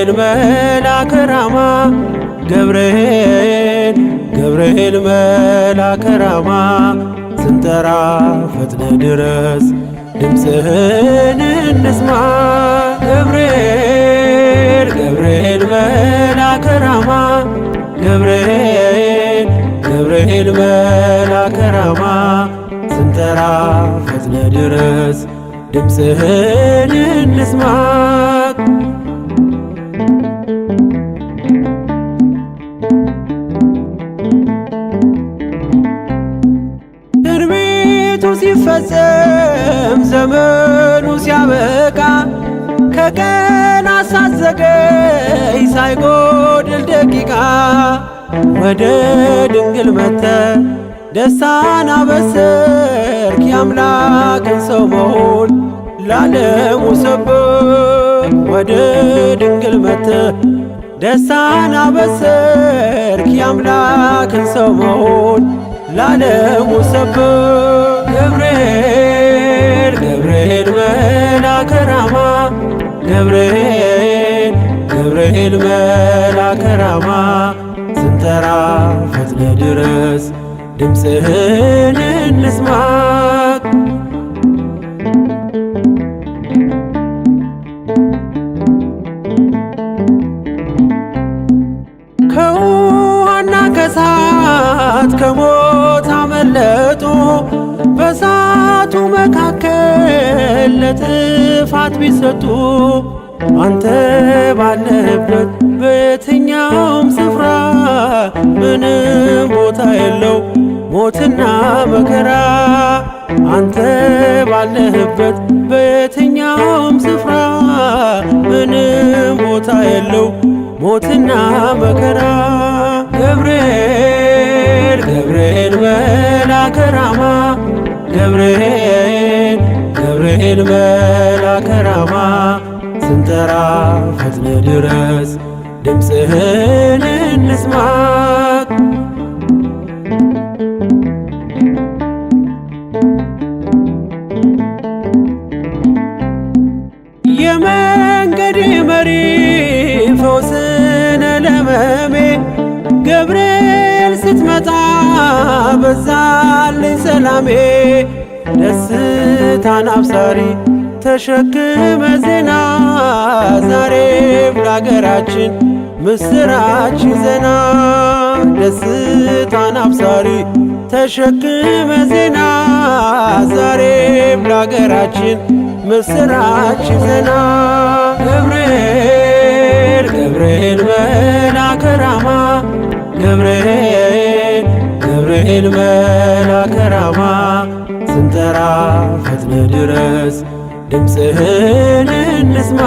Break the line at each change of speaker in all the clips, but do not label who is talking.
ገብርኤል መልአከ ራማ ገብርኤል መልአከ ራማ ስንጠራ ፈጥነ ድረስ ድምፅህን እንስማ። ገብርኤል መልአከ ራማ ገብርኤል መልአከ ራማ ስንጠራ ፈጥነ ድረስ ድምፅህን እንስማ። ትንቢቱ ሲፈጸም ዘመኑ ሲያበቃ ከቀናት ሳትዘገይ ሳይጎድል ደቂቃ ወደ ድንግል መጥተህ ደስታን አበሰርክ። የአምላክን ሰው መሆን ለዓለሙ ሰበክ። ወደ ድንግል መጥተህ ደስታን አበሰርክ። የአምላክን ሰው መሆን ለዓለሙ ሰበክ። ገብርኤል መልአከ ራማ ገብርኤል መልአከ ራማ ስንጠራ ፈጥነ ድረስ ድምፅህን እንስማ። ከውሃና ከእሳት ከሞት አመለጡ በእሳቱ መካከል ለጥፋት ቢሰጡ አንተ ባለህበት በየትኛውም ስፍራ ምንም ቦታ የለው ሞትና መከራ። አንተ ባለህበት በየትኛውም ስፍራ ምንም ቦታ የለው ሞትና መከራ። ገብርኤል መልአከ ራማ ገብርኤል መልአከ ራማ ስንጠራ ፈጥነ ድረስ ድምፅህን እንስማ። የመንገዴ መሪ ፈውስነ ለሕመሜ ገብርኤል ስትመጣ በዛልኝ ሰላሜ። ደስታን አብሳሪ ተሸክመ ዜና ዛሬም ለአገራችን ምስራች ይዘና። ደስታን አብሳሪ ተሸክመ ዜና ዛሬም ለአገራችን ምስራች ይዘና። ገብርኤል መልአከ ራማ ገብርኤል መልአከ ራማ ስንጠራ ፈጥነ ድረስ ድምፅህን እንስማ።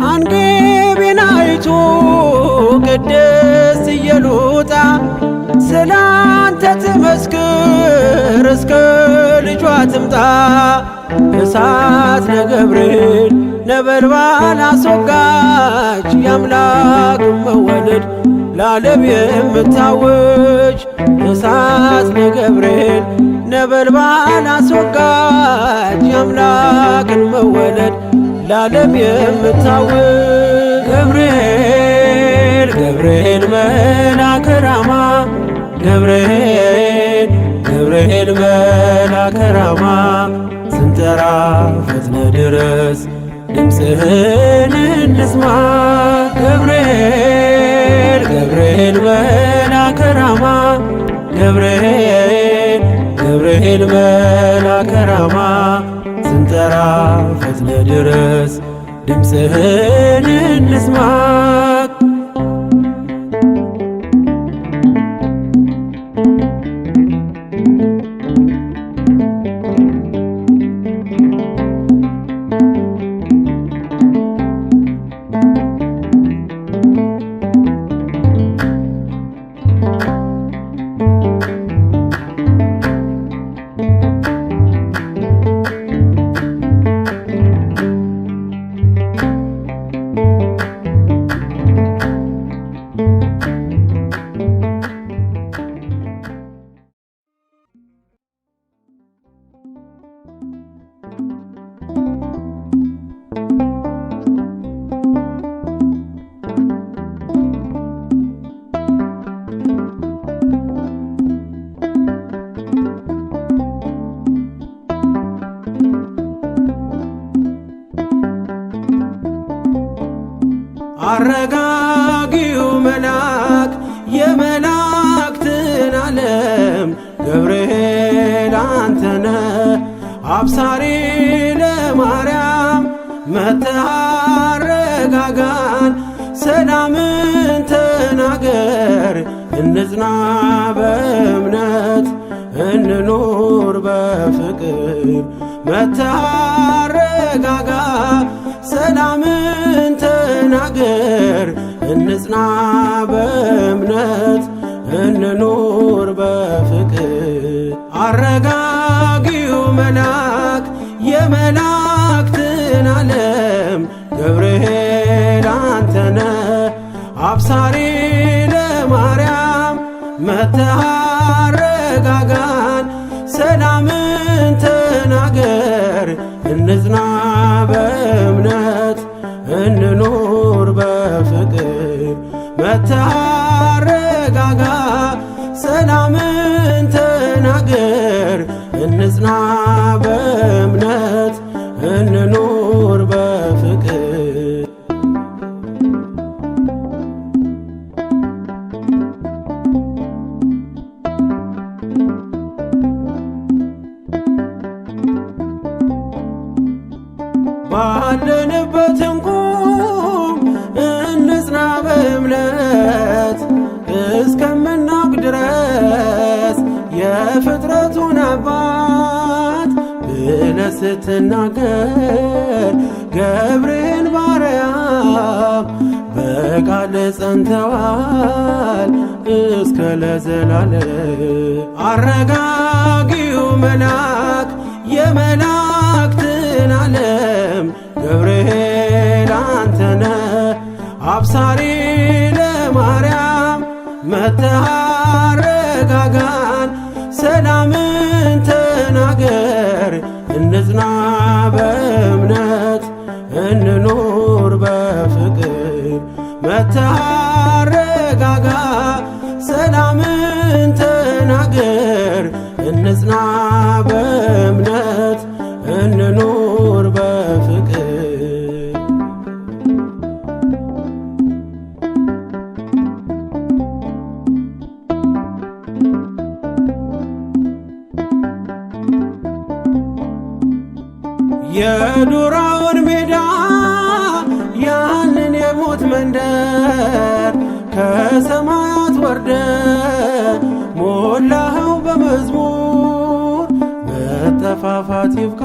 አንገቤን አይቶ ቅድስት ኢየሉጣ ስላንተ ትመስክር እስከ ልጇ ትምጣ። እሳት ነገብርኤል ነበልባል አስወጋች የአምላክን መወለድ ለዓለም የምታውጅ። እሳት ነገብርኤል ነበልባል አስወጋች የአምላክን መወለድ ለዓለም የምታውጅ። ገብርኤል መልአከ ራማ ገብርኤል መልአከ ራማ ስንጠራ ፈጥነ ድረስ ድምፅህን እንስማ። ገብርኤል መልአከ ራማ ገብርኤል መልአከ ራማ ስንጠራ ፈጥነ ድረስ ድምፅህን እንስማ። አረጋጊው መልአክ የመላእክትን ዓለም ገብርኤል አንተነ አብሳሪ ለማርያም መጥተህ አረጋጋን ሰላምን ተናገር እንጽና በእምነት እንኑር በፍቅር መጥተህ አረጋጋ ሰላምን ተናገር እንጽና በእምነት እንኑር በፍቅር አረጋጊው መልአክ የመላእክትን ዓለም ገብርኤል አንተነ አብሳሪ ለማርያም መጥተህ አረጋጋን ሰላምን ተናገር እንጽና በእምነት እንኑር በፍቅር መጥተህ አረጋጋ ሰላምን ተናገር እንጽና በእምነት እንኑር በፍቅር ባለንበት እንቁም እንጽና በእምነት እስከምናውቅ ድረስ የፍጥረቱን አባት ብለህ ስትናገር ገብርኤል ማርያም በቃል ጸንተዋል እስከ ለዘላለም አረጋጊው መልአክ የመላእክትን ዓለም ገብርኤል አንተነ አብሳሪ ለማርያም መጥተህ አረጋጋን ሰላምን ተናገር እንጽና በእምነት እንኑር በፍቅር መጥተህ አረጋጋ ሰላምን ተናገር እንጽና በእምነት እንኑር በፍቅር የዱራውን ሜዳ ያንን የሞት መንደር ከሰማያት ወርደ ሞላኸው በመዝሙር መጠፋፋት ይብቃ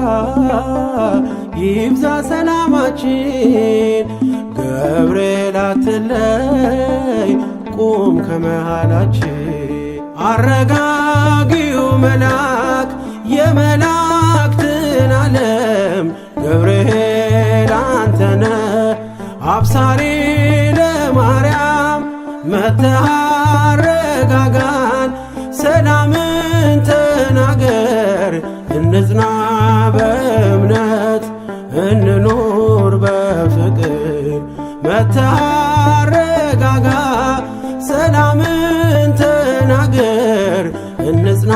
ይብዛ ሰላማችን ገብርኤል አትለይ ቁም ከመሃላችን አረጋጊው መልአክ የመላእክትን ዓለም ገብርኤል አንተነ አብሳሪ ለማርያም መጥተህ አረጋጋን ሰላምን ተናገር እንጽና በእምነት እንኑር በፍቅር መጥተህ አረጋጋ ሰላምን ተናገር እንጽና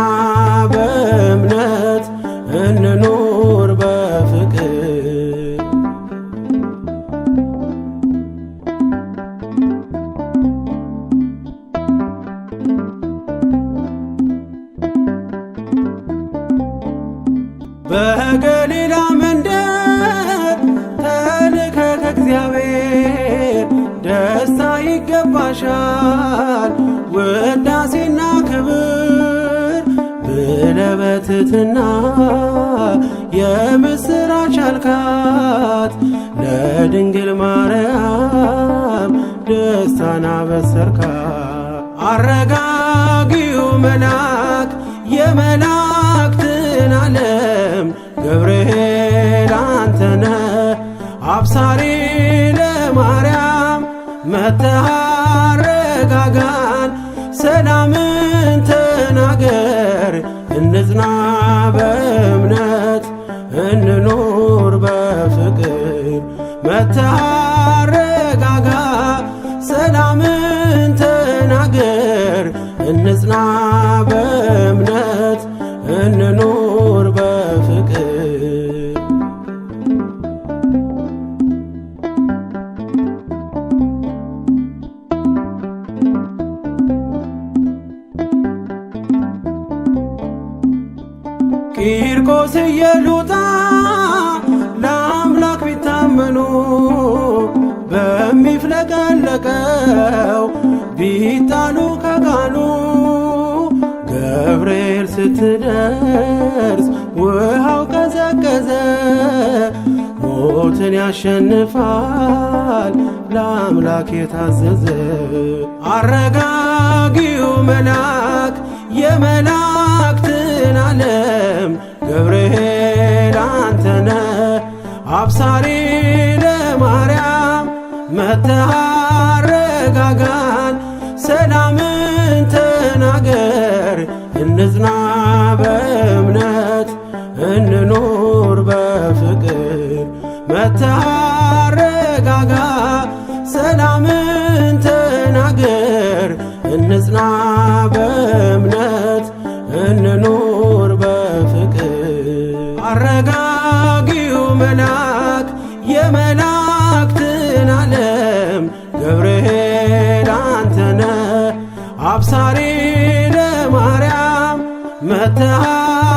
በእምነት እንኑር በፍቅር በገሊላ መንደር ተልከ ከእግዚአብሔር ደስታ ይገባሻል ውዳሴና ክብር ብለህ በትሕትና የምስራች አልካት ለድንግል ማርያም ደስታን አበሰርካት አረጋጊው መልአክ የመላእክትን ዓለም ገብርኤል አንተነ አብሳሪ ለማርያም መጥተህ አረጋጋን ሰላምን ተናገር እንጽና በእምነት እንኑር በፍቅር መጥተህ አረጋጋ ሰላምን ተናገር እንጽና በእምነት እንኑር በፍቅር ቂርቆስ ኢየሉጣ ለአምላክ ቢታመኑ በሚፍለቀለቀው ቢጣሉ ከጋኑ ገብርኤል ስትደርስ ውሃው ቀዘቀዘ። ሞትን ያሸንፋል ለአምላክ የታዘዘ አረጋጊው መልአክ የመላእክትን ዓለም ገብርኤል አንተነ አብሳሪ ለማርያም መጥተህ አረጋጋን። ሰላምን ተናገር እንጽና በእምነት እንኑር በፍቅር መጥተህ አረጋጋ። ሰላምን ተናገር እንጽና በእምነት እንኑር በፍቅር አረጋጊው መልአክ የመላእክትን ዓለም ገብርኤል አንተነ አብሳሪ ለማርያም መጥተህ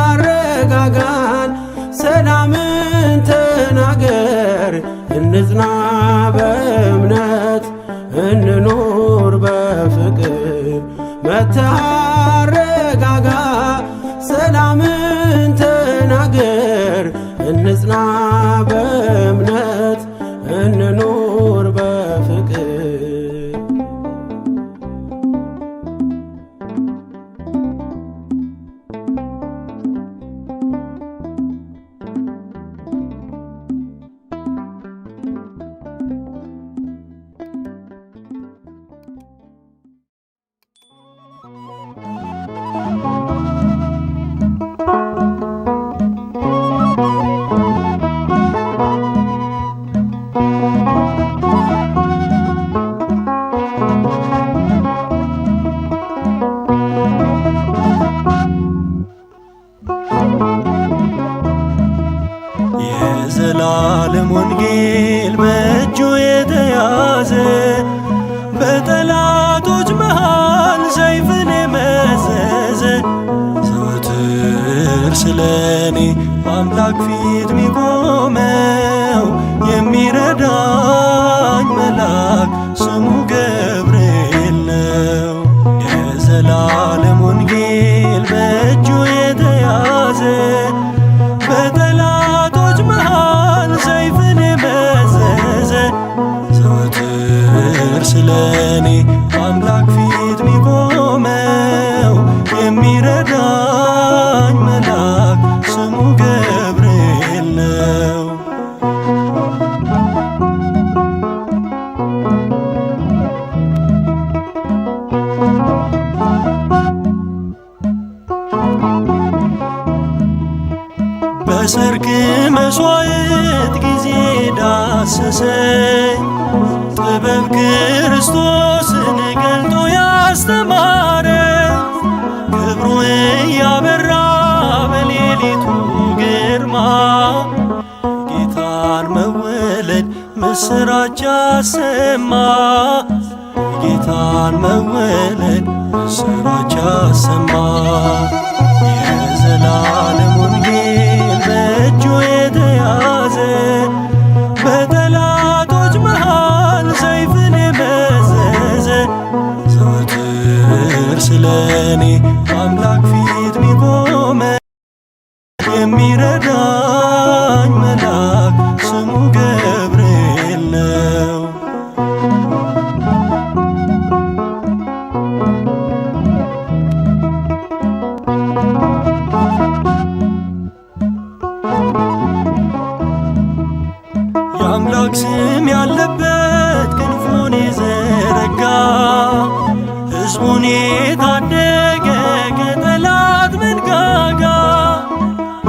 አረጋጋን። ሰላምን ተናገር እንጽና በእምነት እንኑር በፍቅር መጥተህ አረጋጋ። ሰላምን ተናገር እንጽና በእምነት እንኑር በፍቅር
የዘላለም ወንጌል በእጁ የተያዘ በጠላቶች መሃል ሰይፍን የመዘዘ ዘወትር ስለኔ በአምላክ ፊት ሚቆመው የሚረዳኝ መልአክ ስሙ ገብርኤል ነው። የዘላለም ወንጌል በእጁ የተያዘ በጠላቶች መሃል ሰይፍን የመዘዘ ዘወትር ስለኔ በአምላክ ፊት ሚቆመው የሚረዳኝ መልአክ ስሙ ገብርኤል ነው። በሰርክ መሥዋዕት ጊዜ ዳሰሰኝ ጥበብ ክርስቶስን ገልጦ ያስተማረ ክብሩ እያበራ በሌሊቱ ግርማ ጌታን መወለድ ምስራች አሰማ። ጌታን መወለድ ምስራች አሰማ። የዘላለም ወንጌል በእጁ የተያዘ በጠላቶች መሃል ሰይፍን የመዘዘ ዘወትር ስለኔ በአምላክ ፊት ሚቆመ የሚረዳኝ መልአክ ስሙ ገብርኤል ነው። የአምላክ ስም ያለበት ክንፉን የዘረጋ ሕዝቡን የታደገ ከጠላት መንጋጋ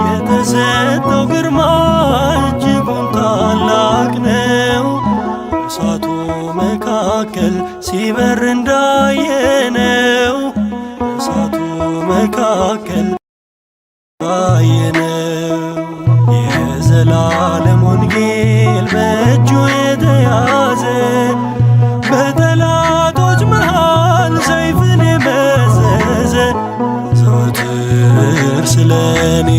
የተሰጠው ግርማ እጅጉን ታላቅ ነው። እሳቱ መካከል ሲበር እንዳየነው እሳቱ መካከል እንዳየነው የዘላለም ወንጌል በእጁ የተያዘ በጠላቶች መሃል ሰይፍን የመዘዘ ዘወትር ስለኔ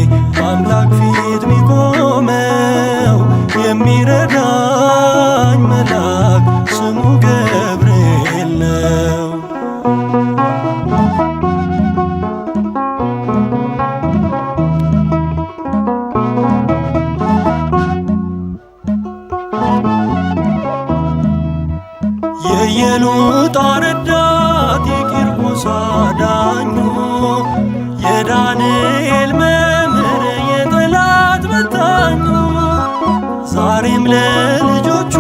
ረዳት የቂርቆስ አዳኙ የዳንኤል መምህር የጠላት በታኙ ዛሬም ለልጆቹ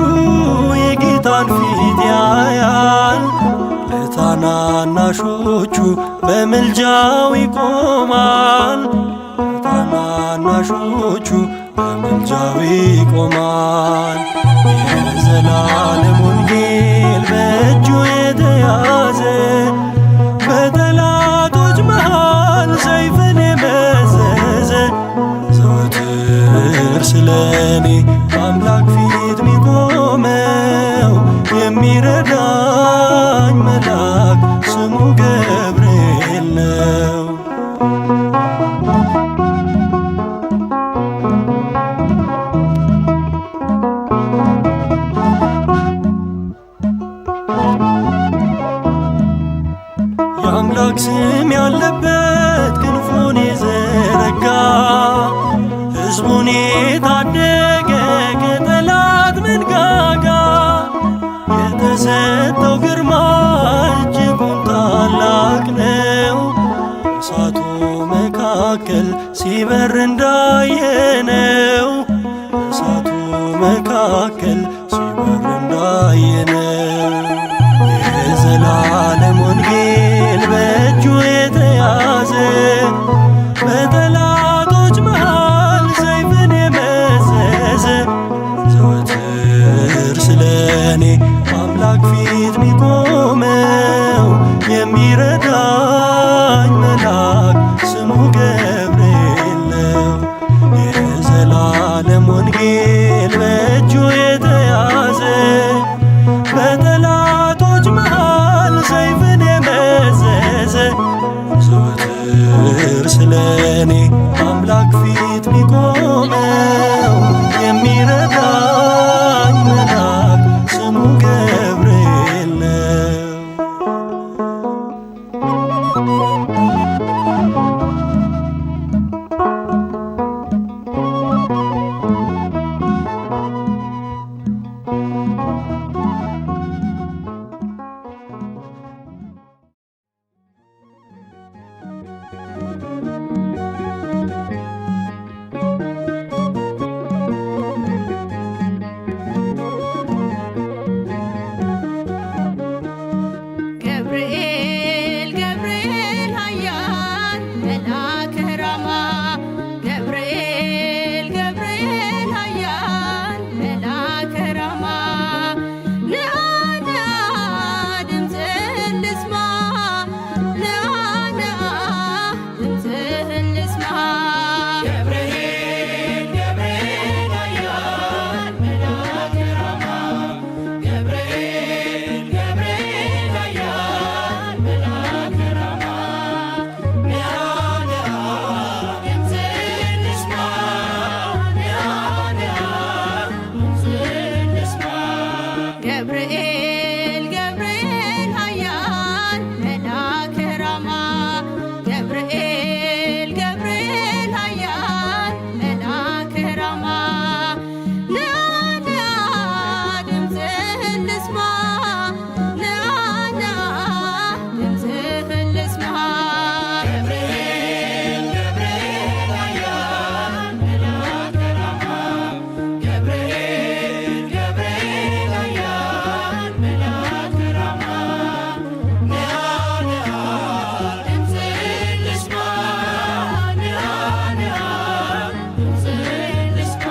የጌታን ፊት ያያል። ለታናናሾቹ በምልጃው ይቆማል። ለታናናሾቹ በምልጃው ይቆማል። የዘላለም ወንጌል በእጁ የተያዘ በጠላቶች መሃል ሰይፍን የመዘዘ ዘወትር ስለኔ በአምላክ ፊት ሚቆመው የሚረዳኝ መልአክ ስሙ ገብርኤል ነው። የአምላክ ስም ያለበት ክንፉን የዘረጋ ሕዝቡን የታደገ ከጠላት መንጋጋ የተሰጠው ግርማ እጅጉን ታላቅ ነው። እሳቱ መካከል ሲበር እንዳየነው እሳቱ መካከል ሲበር እንዳየነው የዘላለም ወንጌል በእጁ የተያዘ በጠላቶች መሃል ሰይፍን የመዘዘ ዘወትር ስለኔ አምላክ ፊት ሚቆመው የሚረዳኝ መልአክ ስሙ ገብርኤል ነው። የዘላለም ወንጌል በእጁ የተያዘ በጠላቶች መሃል ሰይፍን የመዘዘ ዘወትር ስለኔ አምላክ ፊት ሚቆመው የሚረዳኝ መልአክ ስሙ ገብርኤል ነው።
ገብርኤል ገብርኤል ኃያል መልአከ ራማ ገብርኤል ገብርኤል ኃያል መልአከ ራማ ንአ ንአ ድምፅህን ልስማ ንአ ንአ ድምፅህን ልስማ ገብርኤል ገብርኤል ኃያል መልአከ ራማ ገብርኤል ገብርኤል ኃያል መልአከ ራማ ንአ ንአ ድምፅህን ልስማ ንአ ንአ ድምፅህን ልስማ ገብርኤል ገብርኤል ኃያል መልአከ ራማ ገብርኤል ገብርኤል ኃያል መልአከ ራማ ንአ ንአ ድምፅህን ልስማ ንአ ንአ ድምፅህን ልስማ ገብርኤል ገብርኤል ኃያል መልአከ ራማ ገብርኤል ገብርኤል ኃያል መልአከ ራማ ንአ ንአ ድምፅህን ልስማ ንአ ንአ ድምፅህን ልስማ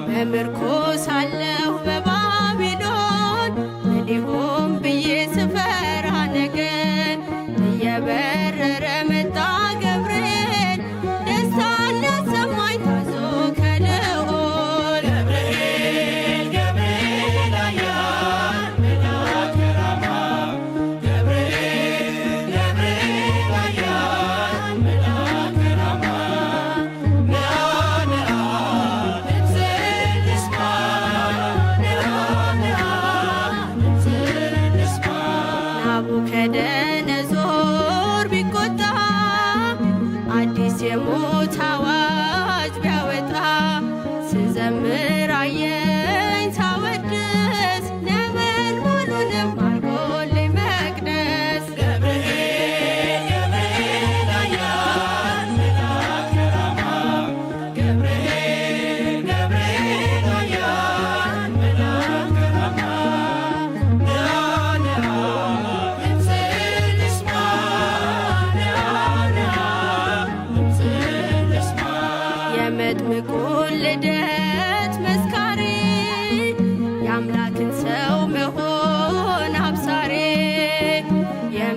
በምርኮ ሳለሁ በባቢሎን ምን ይሆን ብዬ ስፈራ ነገር እየበረረ መጣ ገብርኤል ደስታን ሊያሰማኝ ታዞ ከልዑል ገብርኤል ገብርኤል ኃያል መልአከ ራማ ገብርኤል ገብርኤል ኃያል መልአከ ራማ ንአ ንአ ድምፅህን ልስማ ንአ ንአ ድምፅህን ልስማ ናቡከደነዞር ቢቆጣ አዲስ የሞት አዋጅ ቢያወጣ ስዘምር አየኝ ሳወድስ ነበልባሉንም አርጎልኝ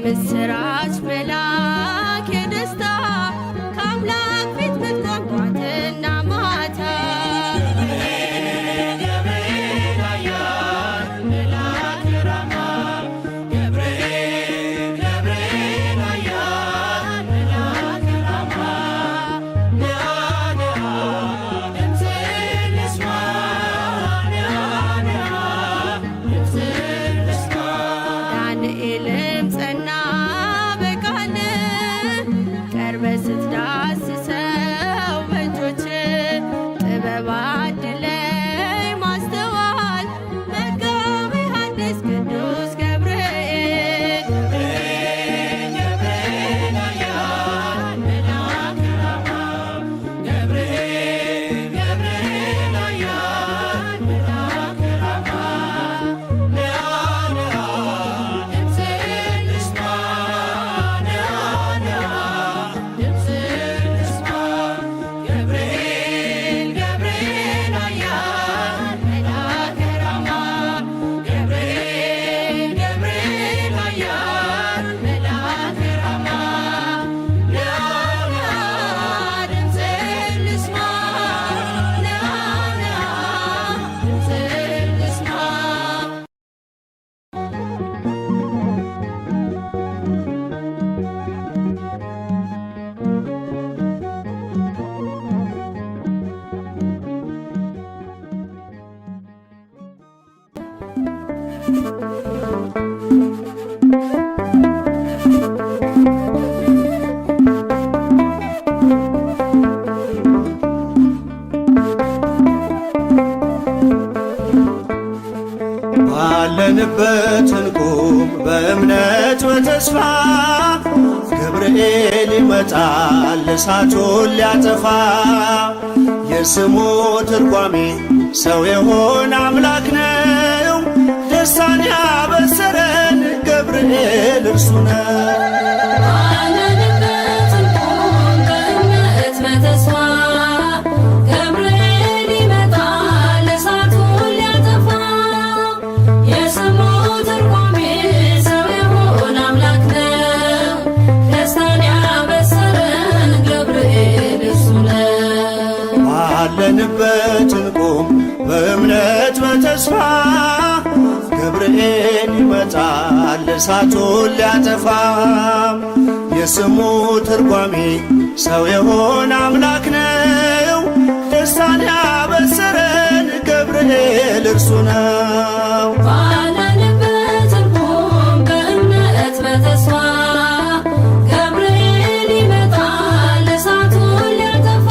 የምስራች መልአክ የደስታ ከአምላክ ፊት ምትቆም ጧትና ማታ ገብርኤል ኃያል መልአከ ራማ ገብርኤል ኃያል መልአከ ራማ ነአ ነአ ድምፅህን ልስማ ነአ ድምፅህን ልስማ ዳንኤልም ጸና በቃል ቀርበህ ስትዳስሰው በእጆች ጥበብ አድለኝ ማስተዋል መጋቤ ሐዲስ ቅዱስ ገብርኤል ገብርኤል ኃያል መልአከ ራማ ገብርኤል ኃያል መልአከ ራማ ነአ ነአ ድምፅህን ልስማ ነአ ድምፅህን ልስማ ገብርኤል ኃያል መልአከ ራማ ገብርኤል ኃያል መልአከ ራማ ነአ ድምፅህን ልስማ ነአ ድምፅህን ልስማ
ባለንበት እንቁም በእምነት በተስፋ ገብርኤል ይመጣል እሳቱን ሊያጠፋ የስሙ ትርጓሜ ሰው የሆነ አምላክ ነው ደስታን ያበሰረን ገብርኤል እርሱ ነው።
ባለንበት እንቁም በእምነት በተስፋ ገብርኤል ይመጣል እሳቱን ሊያጠፋ የስሙ ትርጓሜ ሰው የሆነ አምላክ ነው ደስታን ያበሰረን ገብርኤል እርሱ ነው።
ባለንበት እንቁም በእምነት በተስፋ ገብርኤል ይመጣል እሳቱን ሊያጠፋ የስሙ ትርጓሜ ሰው የሆነ አምላክ ነው ደስታን ያበሰረን ገብርኤል እርሱ ነው።
ባለንበት እንቁም በእምነት በተስፋ ገብርኤል ይመጣል እሳቱን ሊያጠፋ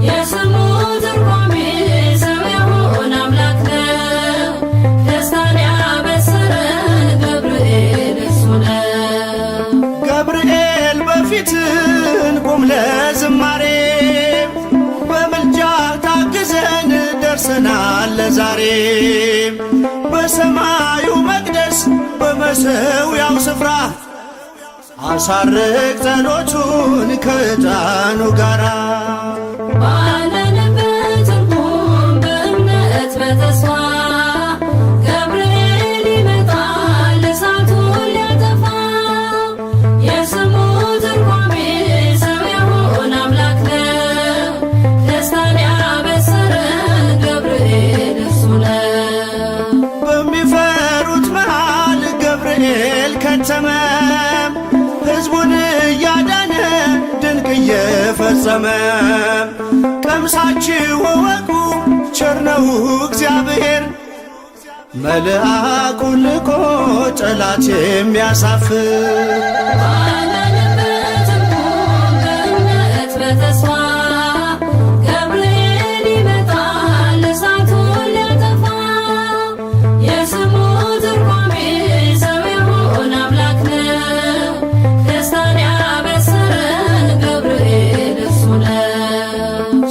የስሙ ትርጓሜ ሰው የሆነ አምላክ ነው ደስታን ያበሰረን ገብርኤል እርሱ ነው።
ገብርኤል በፊት እንቁም ለዝማሬ በምልጃ ታግዘን ደርሰናል ለዛሬ በሰማዩ መቅደስ በመሠዊያው ስፍራ አሳርግ ጸሎቱን ከዕጣኑ ጋራ
ባለንበት እንቁም በእምነት በተስፋ ገብርኤል ይመጣል እሳቱን ሊያጠፋ የስሙ ትርጓሜ ሰው የሆነ አምላክ ነው ደስታን ያበሰረን ገብርኤል እርሱ ነው።
በሚፈሩት መሃል ገብርኤል ከተመ ሕዝቡን እያዳነ ድንቅ እየፈጸመ ቀምሳችሁ እወቁ ቸር ነው እግዚአብሔር መልአኩን ልኮ ጠላት የሚያሳፍር
ባለንበት እንቁም በእምነት በተስፋ ገብርኤል ይመጣል እሳቱን ሊያጠፋ የስሙ ትርጓሜ ሰው የሆነ አምላክ ነው ደስታን ያበሰረን ገብርኤል እርሱ ነው።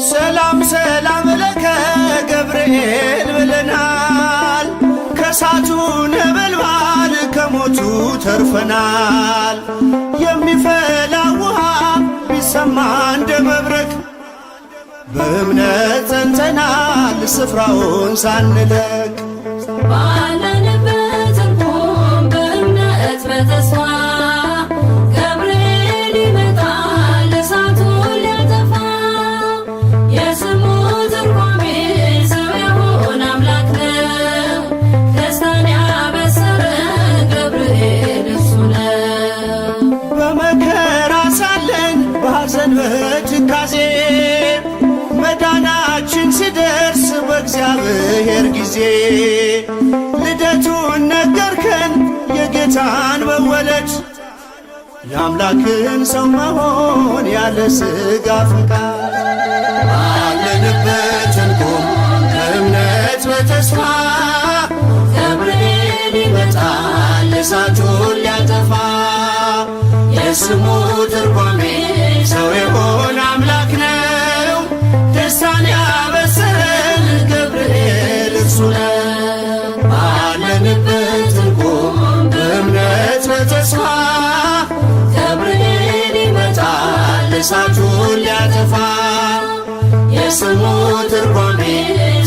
ሰላም ሰላም ለከ ገብርኤል ብለናል ከእሳቱ ነበልባል ከሞቱ ተርፈናል የሚፈላ ውሃ ቢሰማ እንደ መብረቅ በእምነት ጸንተናል ስፍራውን ሳንለቅ
ባለንበት እንቁም በእምነት በተስፋ ገብርኤል ይመጣል እሳቱን ሊያጠፋ የስሙ ትርጓሜ ሰው የሆነ አምላክ ነው። ደስታን ያበሰረን ገብርኤል እሱ ነው።
በመከራ ሳለን በሐዘን በትካዜ መዳናችን ሲደርስ በእግዚአብሔር ጊዜ ልደቱን ነገርከን የጌታን መወለድ የአምላክን ሰው መሆን ያለ ሥጋ ፈቃድ ባለንበት እንቆም በእምነት በተስፋ ገብርኤል ይመጣል እሳቱን ሊያጠፋ የስሙ ትርጓሜ ሰው የሆነ አምላክ ነው። ደስታን ያበሰረን ገብርኤል እርሱ ነው። ባለንበት እንቆም በእምነት በተስፋ ገብርኤል ይመጣል እሳቱን ሊያጠፋ የስሙ ትርጓሜ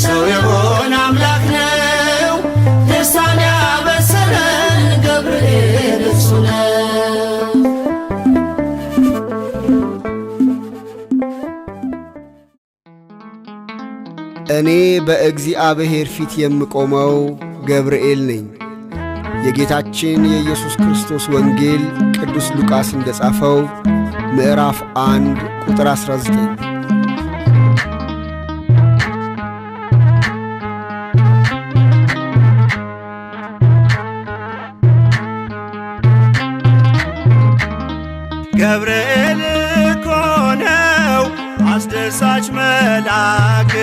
ሰው የሆነ አምላክ ነው። ደስታን ያበሰረን ገብርኤል እርሱ ነው።
እኔ በእግዚአብሔር ፊት የምቆመው ገብርኤል ነኝ። የጌታችን የኢየሱስ ክርስቶስ ወንጌል ቅዱስ ሉቃስ እንደጻፈው ምዕራፍ 1 ቁጥር 19።
ገብርኤል እኮ ነው አስደሳች መልአክ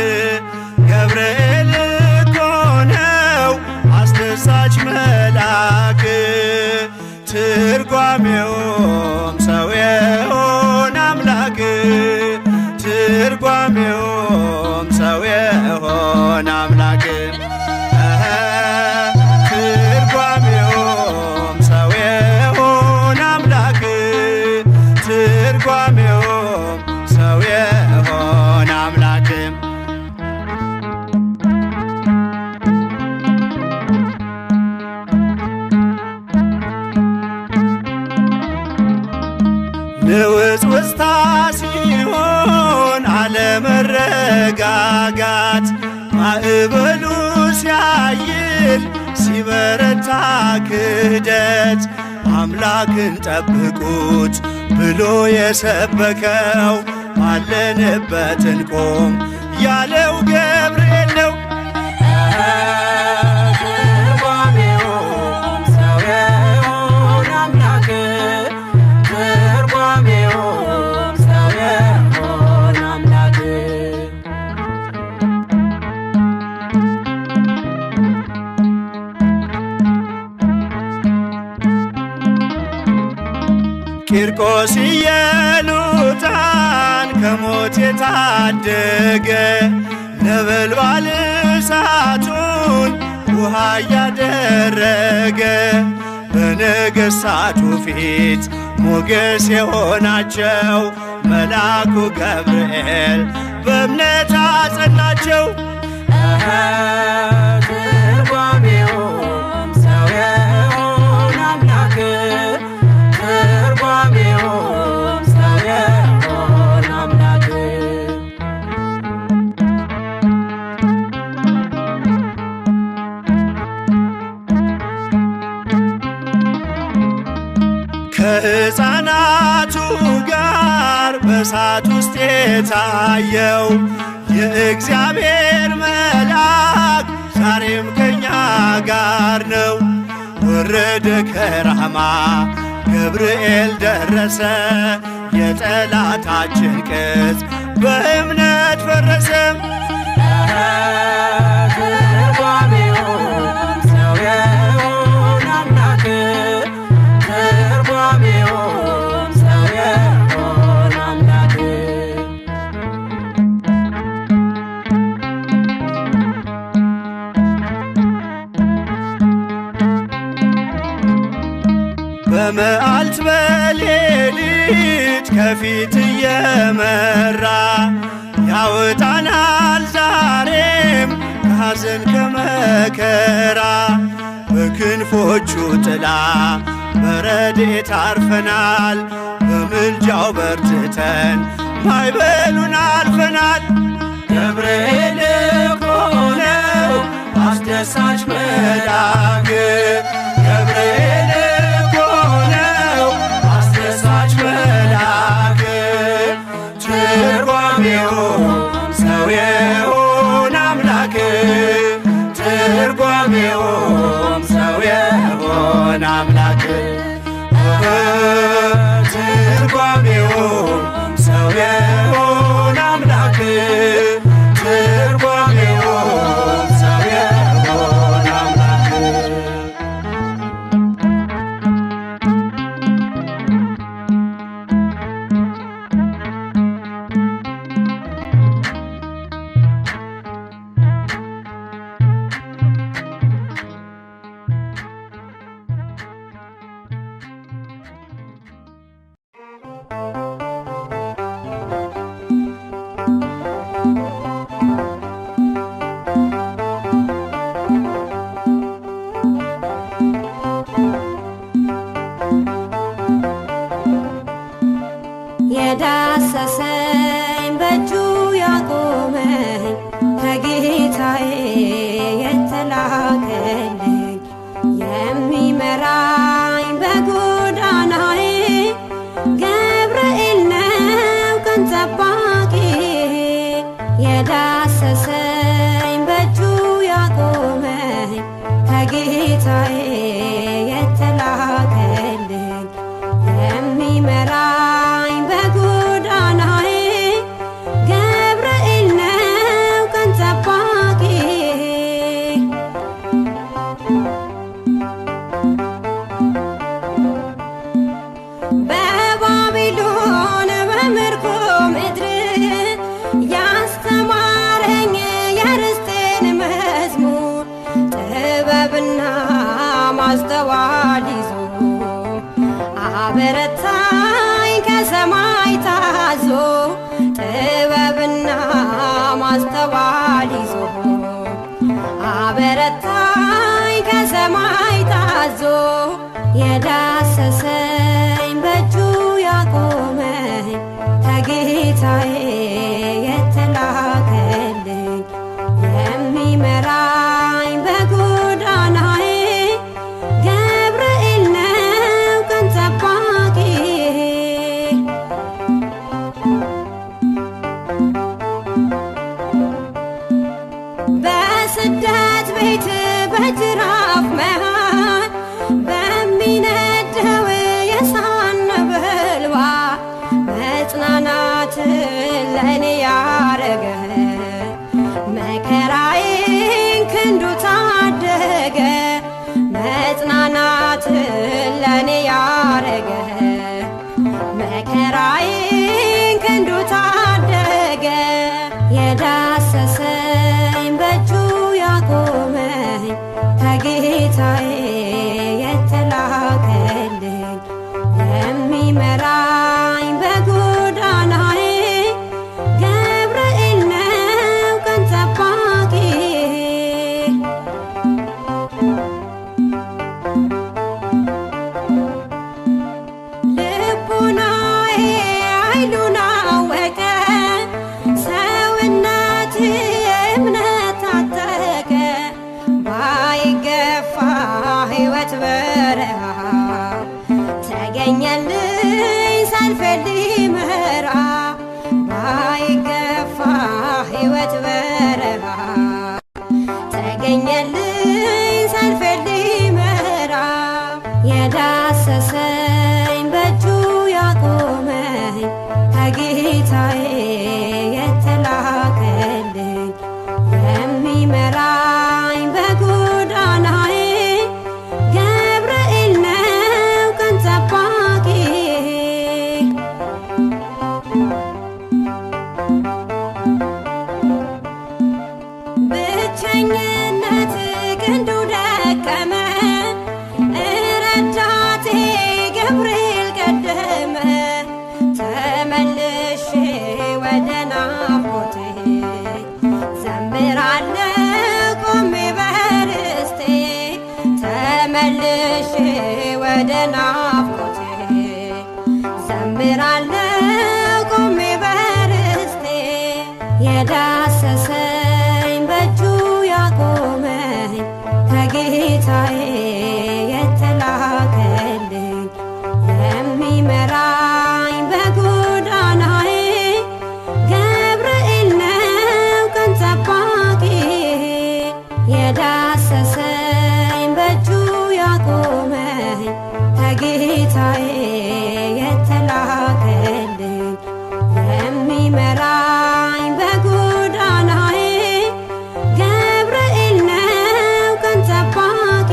ገብርኤል እኮ ነው አስደሳች መልአክ ትርጓሜውም ሰው የሆነ አምላክ ትርጓሜውም ሰው የሆነ አምላክ ትርጓሜውም ሰው የሆነ አምላክ ትርጓሜውም ሰው የሆነ አምላክ ንውጽውጽታ ሲሆን አለመረጋጋት ማዕበሉ ሲያይል ሲበረታ ክህደት አምላክን ጠብቁት ብሎ የሰበከው ባለንበት እንቆም ያለው ገብርኤል ነው።
ትርጓሜውም ሰው የሆነ አምላክ ትርጓሜውም ሰው የሆነ አምላክ
ቂርቆስ ኢየሉጣን ከሞት የታደገ ነበልባል እሳቱን ውሃ እያደረገ በነገሥታቱ ፊት ሞገስ የሆናቸው መልአኩ ገብርኤል በእምነት አጸናቸው።
ትርጓሜውም ሰው የሆነ አምላክ ትርጓሜውም ሰው የሆነ አምላክ
ከሕፃናቱ ጋር በእሳት ውስጥ የታየው የእግዚአብሔር መልአክ ዛሬም ከኛ ጋር ነው። ወረደ ከራማ ገብርኤል ደረሰ የጠላታችን ቅጽ በእምነት ፈረሰ።
ትርጓሜውም ሰው የሆነ አምላክ ትርጓሜውም ሰው የሆነ አምላክ
በመዓልት በሌሊት ከፊት እየመራ ያወጣናል ዛሬም ከሐዘን ከመከራ በክንፎቹ ጥላ በረድኤት አርፈናል። በምልጃው በርትተን ማዕበሉን አልፈናል።
ገብርኤል እኮ ነው አስደሳች መልአክ። ገብርኤል እኮ ነው አስደሳች መልአክ። ትርጓሜውም ሰው የሆነ አምላክ። ትርጓሜውም ሰው የሆነ አምላክ። ትርጓሜውም ሰው የሆነ አምላክ። ትርጓሜውም ሰው የሆነ አምላክ።
የዳሰሰኝ በእጁ ያቆመኝ ከጌታዬ የተላከልኝ የሚመራኝ በጎዳናዬ ገብርኤል ነው ቀን ጠባቂ። የዳሰሰኝ በእጁ ያቆመኝ ከጌታዬ የተላከልኝ የሚመራኝ በጎዳናዬ ገብርኤል ነው ቀን ጠባቂ። በባቢሎን በምርኮ ምድር ያስተማረኝ የርስቴን መዝሙር ጥበብና ማስተዋል ይዞ አበረታኝ ከሰማይ ታዞ። ጥበብና ማስተዋል ይዞ አበረታኝ ከሰማይ ታዞ። የዳሰሰኝ በእጁ ያቆመኝ ከጌታዬ የተላከልኝ የሚመራኝ በጎዳናዬ ገብርኤል ነው ቀን ጠባቂ። በስደት ቤት በጅራፍ መሃል በሚነደው የእሳት ነበልባል መጽናናትን ለእኔ ያረገ መከራዬን ክንዱ ታደገ። መጽናናትን ለእኔ ያረገ መከራዬን ክንዱ ታደገ። የዳሰሰኝ በእጁ ያቆመኝ ከጌታዬ የተላከልኝ የሚመራኝ በጎዳናዬ ገብርኤል ነው ቀን ጠባቂ። ልቡናዬ ኃይሉን አወቀ ሰውነቴ እምነት ታጠቀ። ባይገፋ ሕይወት በረሃ ተገኘልኝ ሰልፌን ሊመራ። ባይገፋ ሕይወት በረሃ ተገኘልኝ ሰልፌን ሊመራ። የዳሰሰኝ በእጁ ያቆመኝ ከጌታዬ የተላከልኝ የሚመራኝ በጎዳናዬ ገብርኤል ነው ቀን ጠባቂ። ብቸኝነት ክንዱ ደከመ ረዳቴ ገብርኤል ቀደመ። ተመልሼ ዘምራለሁ ቆሜ በርስቴ የዳሰሰኝ በእጁ ያቆመኝ ከጌታዬ የተላከልኝ የሚመራኝ በጎዳናዬ ገብርኤል ነው ቀን ጠባቂ የዳሰሰኝ በእጁ ያቆመኝ ከጌታዬ የተላከልኝ የሚመራኝ በጎዳናዬ ገብርኤል ነው ቀን ጠባቂ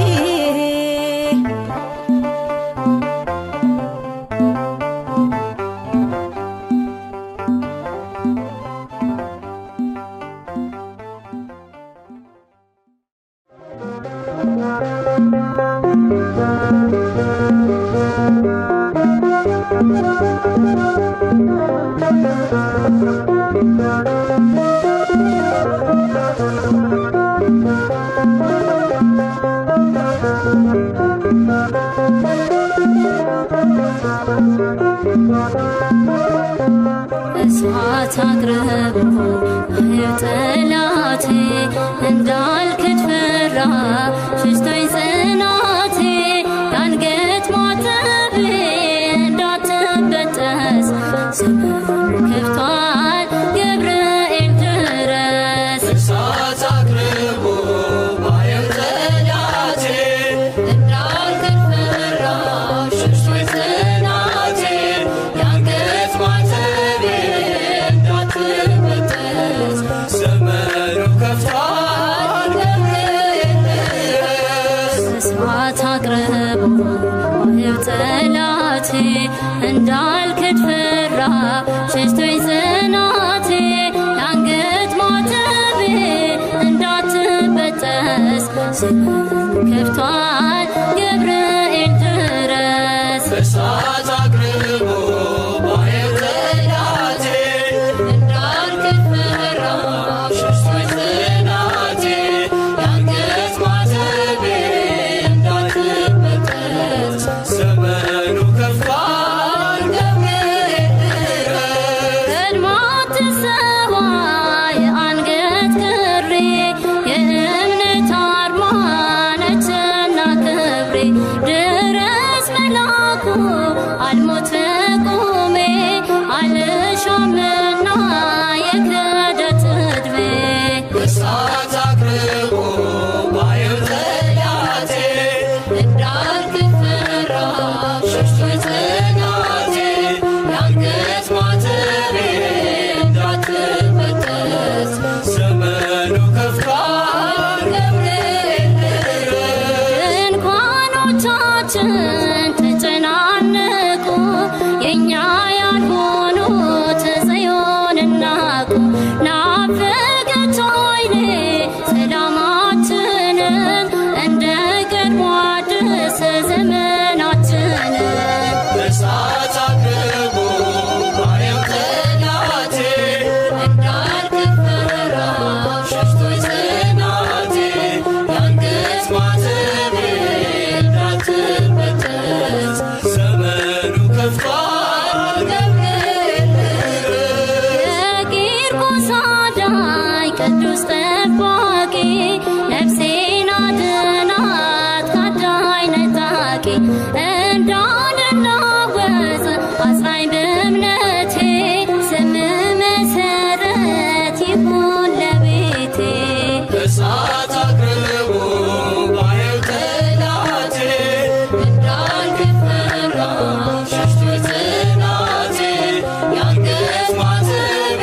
እሳት አቅርቦ ጠላቴ እንዳልክድ ፈራ ሽሽቶኝ ጽናቴ የአንገት ማተቤ እንዳትበጠስ ዘመን ከፍቷል ገብርኤል ድረስ
እሳት አቅርቦ ባየው ጠላቴ
እንዳልክድ ፈራ ሽሽቶኝ ጽናቴ የአንገት ማተቤ እንዳትበጠስ
ዘመኑ ከፍቷል ገብርኤል ድረስ
እሳት አቅርቦ ባየው ጠላቴ እንዳልክድ ፈራ ሸሽቶኝ ጽናቴ የአንገት ማተቤ እንዳትበጠስ ዘመን ከፍቷል ገብርኤል ድረስ
እሳት አቅርቦ ባየው ጠላቴ
እንዳልክድ ፈራ
ሽሽቶኝ ጽናቴ የአንገት ማተቤ እንዳትበጠስ ዘመኑ ከፍቷል ገብርኤል ድረስ
ቀድማ ትሰዋ የአንገት ክሬ የእምነት አርማ ነችና ክብሬ ድረስ መላኩ አልሞት በቁሜ አልሻምና የክህደት ዕድሜ
እሳት አቅርቦ ባየው ጠላቴ
እንዳልክድ ፈራ
ሽሽቶኝ ጽናቴ የአንገት ማተቤ እንዳትበጠስ ዘመኑ ከፍቷል ገብርኤል ድረስ
ድንኳኖቻችን ተጨናነቁ የእኛ ያልሆኑት ጽዮንን ናቁ ናፈቀች ዓይኔ ሰላማችንን እንደ ቀድሞ አድስ ዘመናችንን
እሳት አቅርቦ ባየው ጠላቴ
እንዳልክድ ፈራ
ሽሽቶኝ ጽናቴ የአንገት ማተቤ እንዳትበጠስ ዘመኑ ከፍቷል ገብርኤል ድረስ
የቂርቆስ አዳኝ ቅዱስ ጠባቂ ነፍሴን አድናት ከአዳኝ ነጣቂ እንዳልናወጽ አጽናኝ በእምነቴ ስም መሰረት ይሁን ለቤቴ
እሳት አቅርቦ ባየው ጠላቴ
እንዳልክድ ፈራ
ሽሽቶኝ ጽናቴ የአንገት ማተቤ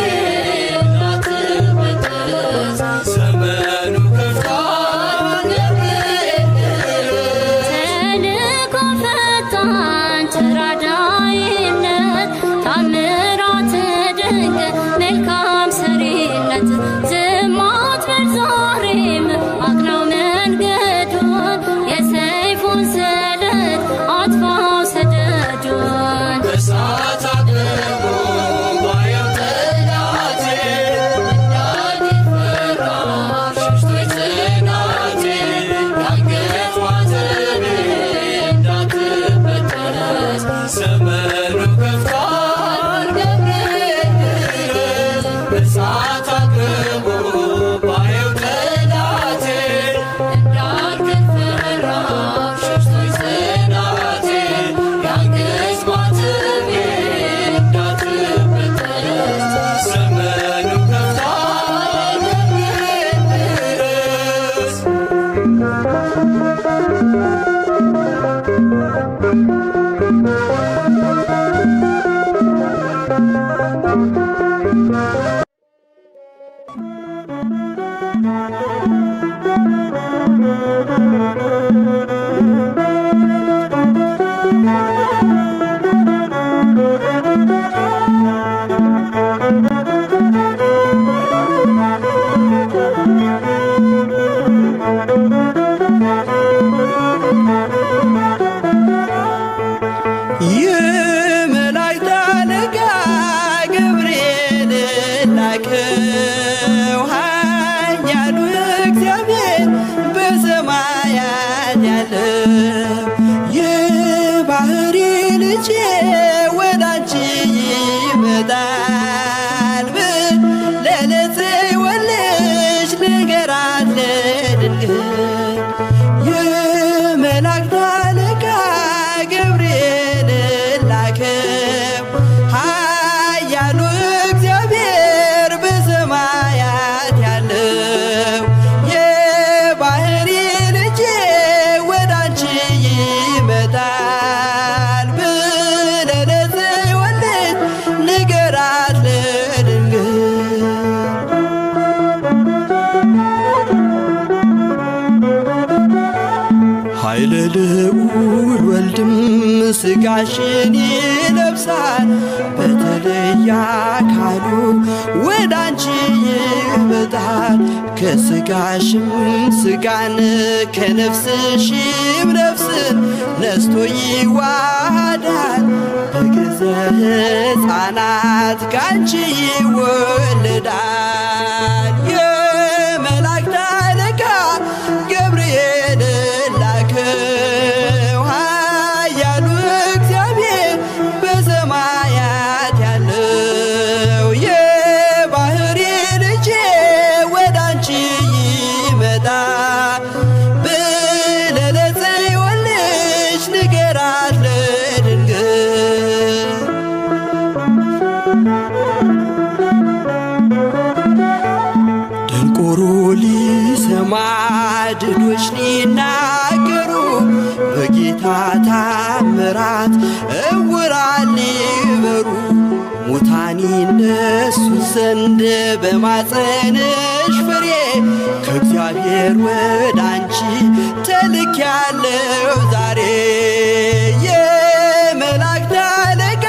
እንዳትበጠስ ዘመኑ ከፍቷል ገብርኤል ድረስ
ተልእኮ ፈጣን ተራዳኢነት ታምራት ድንቅ መልካም ሰሪነት ዝም አትበል ዛሬም አቅናው መንገዱን የሰይፉን ስለት አጥፋው ሰደዱን
እሳት አቅርቦ ባየው ጠላቴ
እንዳልክድ ፈራ
ሽሽቶኝ ጽናቴ የአንገት ማተቤ እንዳትበጠስ ዘመኑ ከፍቷል
የመላእክት አለቃ ገብርኤል ላከው ኃያሉ እግዚአብሔር በሰማያት ያለው የባሕሪ ልጄ ወዳንቺ ይመጣል ብለህ ለጽዮን ልጅ ንገራት ለድንግል የመላእክት አለቃ ገብርኤል ላከው ኃያሉ እግዚአብሔር በሰማያት ያለው የባሕሪ ልጄ ወዳንቺ ይመጣል ብለህ ለጽዮን ልጅ ንገራት ለድንግል ኃይለ ልዑል ወልድም ሥጋሽን ይለብሳል በተለየ አካሉ ወዳንቺ ይመጣል ከሥጋሽም ሥጋን ከነፍስሽም ነፍስን ነስቶ ይዋሃዳል በገዘ ሕፃናት ካንቺ ይወለዳል የመላእክት አለቃ ገብርኤል ላከው ኃያሉ እግዚአብሔር በሰማያት ያለው የባሕሪ ልጄ ወዳንቺ ይመጣል ብለህ ለጽዮን ልጅ ንገራት ለድንግል ደንቆሮ ሊሰማ ድዶች ሊናገሩ በጌታ ታምራት ዕውራን ሊበሩ ሙታን ይነሱ ዘንድ በማፀንሽ ፍሬ ከእግዚአብሔር ወዳንቺ ተልኬያለሁ ዛሬ የመላእክት አለቃ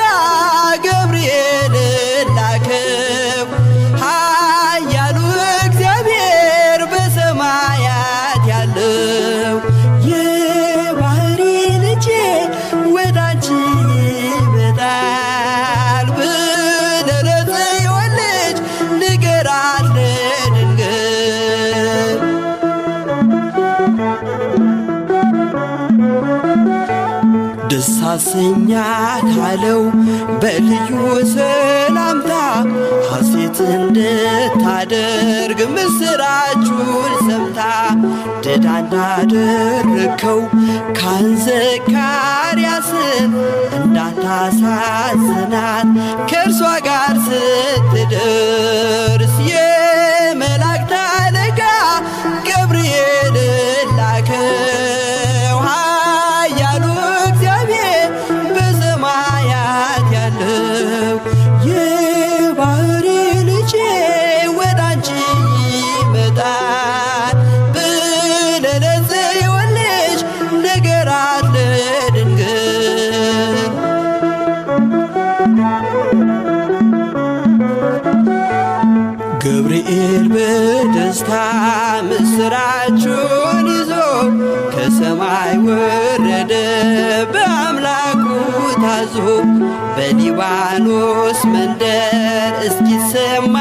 ገብርኤል ላከው ኃያሉ እግዚአብሔር በሰማያት ያለው የባሕሪ ልጄ ወዳንቺ ይመጣል ብለህ ለጽዮን ልጅ ንገራት ለድንግል ደስ አሰኛት አለው በልዩ ሰላምታ ሐሴት እንድታደርግ ምስራቹን ሰምታ ድዳ እንዳደረግከው ካህን ዘካርያስን እንዳታሳዝናት ከእርሷ ጋር ስትደርስ የመላእክት አለቃ ገብርኤል ላከው ኃያሉ እግዚአብሔር በሰማያት ያለው የባሕሪ ልጄ ወዳንቺ ይመጣል ብለህ ለጽዮን ልጅ ንገራት ለድንግል ገብርኤል በደስታ ምስራቹን ይዞ ከሰማይ ወረደ በአምላኩ ታዞ በሊባኖስ መንደር እስኪሰማ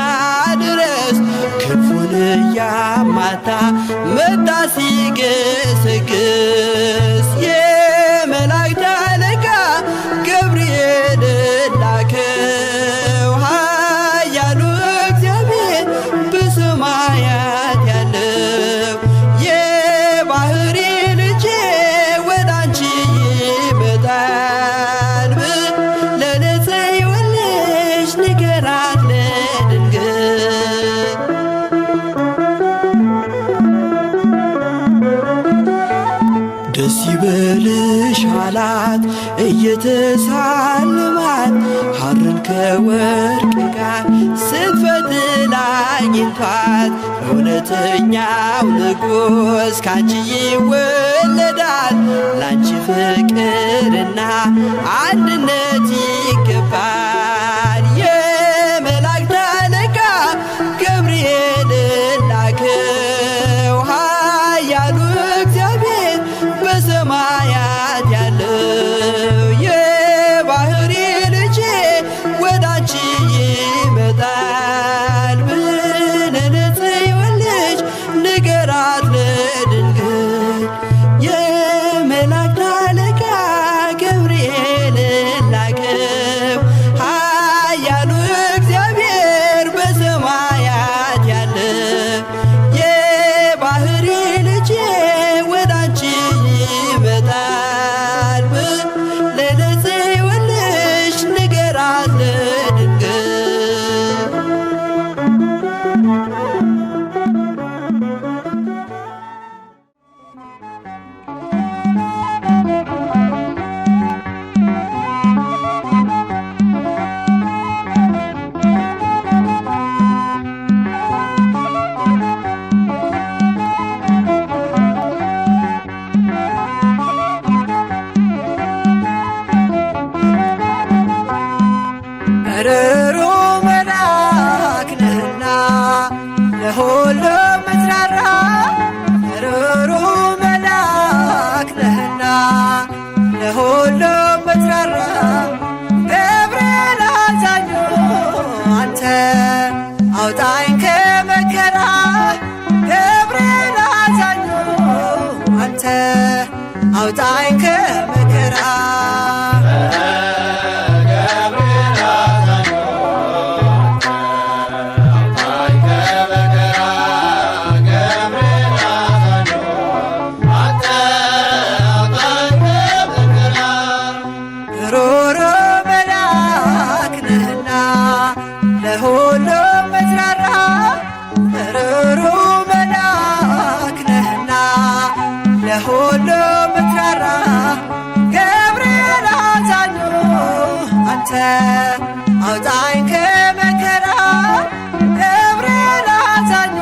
ድረስ ክንፉን እያማታ መጣ ሲገሰግስ የመላእክት አለቃ ገብርኤል ላከው ኃያሉ እግዚአብሔር በሰማያት ያለው የባሕሪ ልጄ ወዳንቺ ይመጣል ብለህ ለጽዮን ልጅ ንገራት ለድንግል ደስ ይበልሽ አላት እየተሳለማት ሐርን ከወርቅ ጋር ስትፈትል አግኝቷት እውነተኛው ንጉሥ ካንቺ ይወለዳል ላንቺ ፍቅርና አንድነት ይገባል የመላእክት አለቃ ገብርኤል ላከው ኃያሉ እግዚአብሔር በሰማያት ያለው
ርሩ መልአክ ነህና ለሁሉም ምትራራ ርሩ መልአክ ነህና ለሁሉም ምትራራ ገብርኤል አዛኙ አንተ አውጣኝ ከመከራ ገብርኤል አዛኙ አንተ አውጣኝ ከመከራ ሩሩ መልአክ ነህና ለሁሉም ምትራራ ሩሩ መልአክ ነህና ለሁሉም ምትራራ ገብርኤል አዛኙ አንተ አውጣኝ ከመከራ ገብርኤል አዛኙ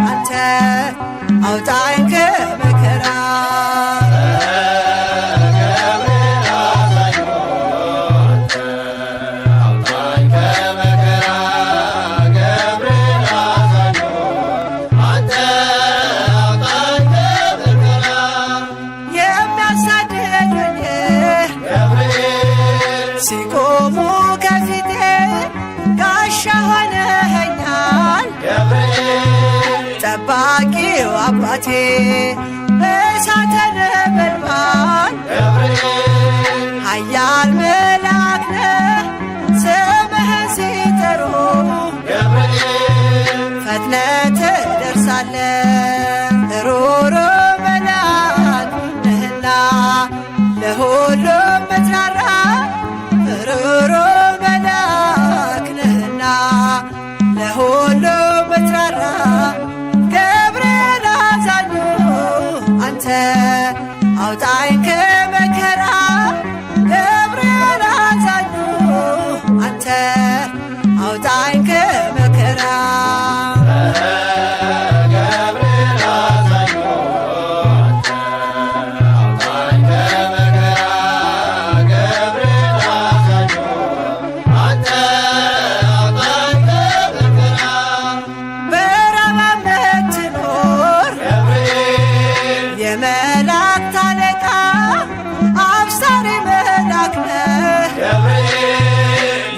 አንተ አውጣኝ ከመከራ ሲቆሙ ከፊቴ ጋሻ ሆነኸኛል ጠባቂው አባቴ እሳተ ነበልባል ኃያል መልአክ ነህ ስምህን ሲጠሩ ፈጥነህ ትደርሳለህ ሩሩ መልአክ ነህና ለሁሉም ምትራራ ሩሩ መልአክ ነህና ለሁሉም ምትራራ ገብርኤል አዛኙ አንተ አውጣኝ ከመከራ ገብርኤል አዛኙ አንተ አውጣኝ ከመከራ የመላእክት አለቃ አብሳሪ መልአክ ነህ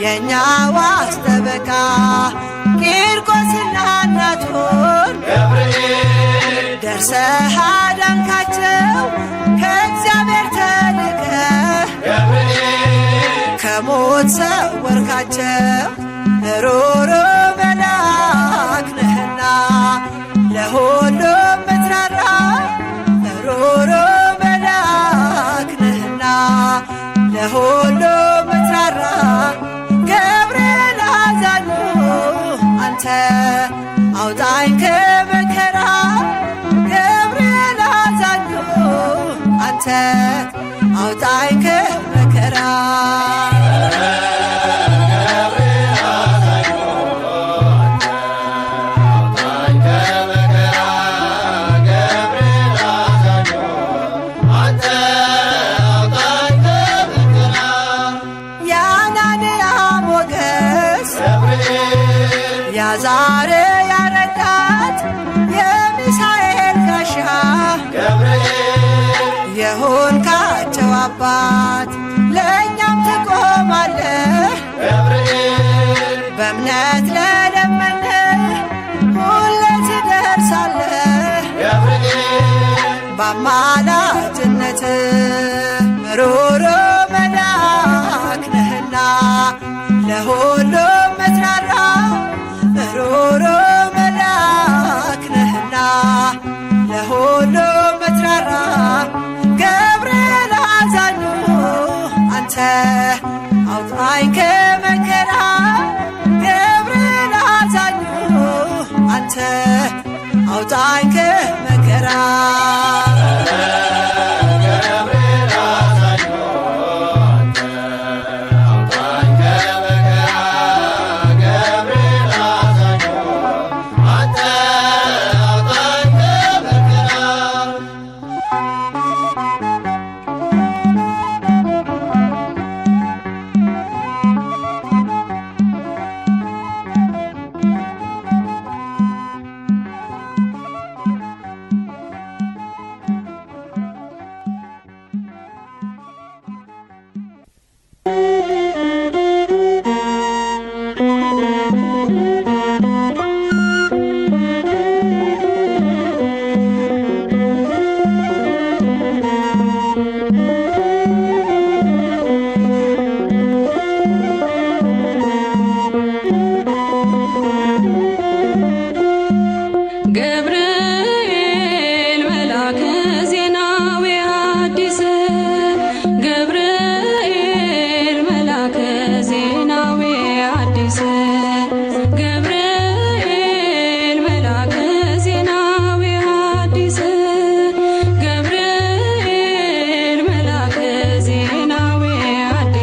የእኛ ዋስ ጠበቃ ቂርቆስና እናቱን ደርሰህ አዳንካቸው ከእግዚአብሔር ተልከህ ከሞት ሰወርካቸው ሩሩ መልአክ ነህና ለሁሉም ምትራራ ሩሩ መልአክ ነህና ለሁሉም ምትራራ ገብርኤል አዛኙ አንተ አውጣኝ ከመከራ ገብርኤል አዛኙ አንተ አውጣኝ ከመከራ ያዛሬ ያረዳት የሚሳኤል ጋሻ የሆንካቸው አባት ለእኛም ትቆማለህ በእምነት ለለመንህ ሁሌ ትደርሳለህ በአማላጅነትህ ሩሩ መልአክ ነህና ለሁሉም ምትራራ ሩሩ መልአክ ነህና ለሁሉም ምትራራ ገብርኤል አዛኙ አንተ አውጣኝ ከመከራ ገብርኤል አዛኙ አንተ አውጣኝ ከመከራ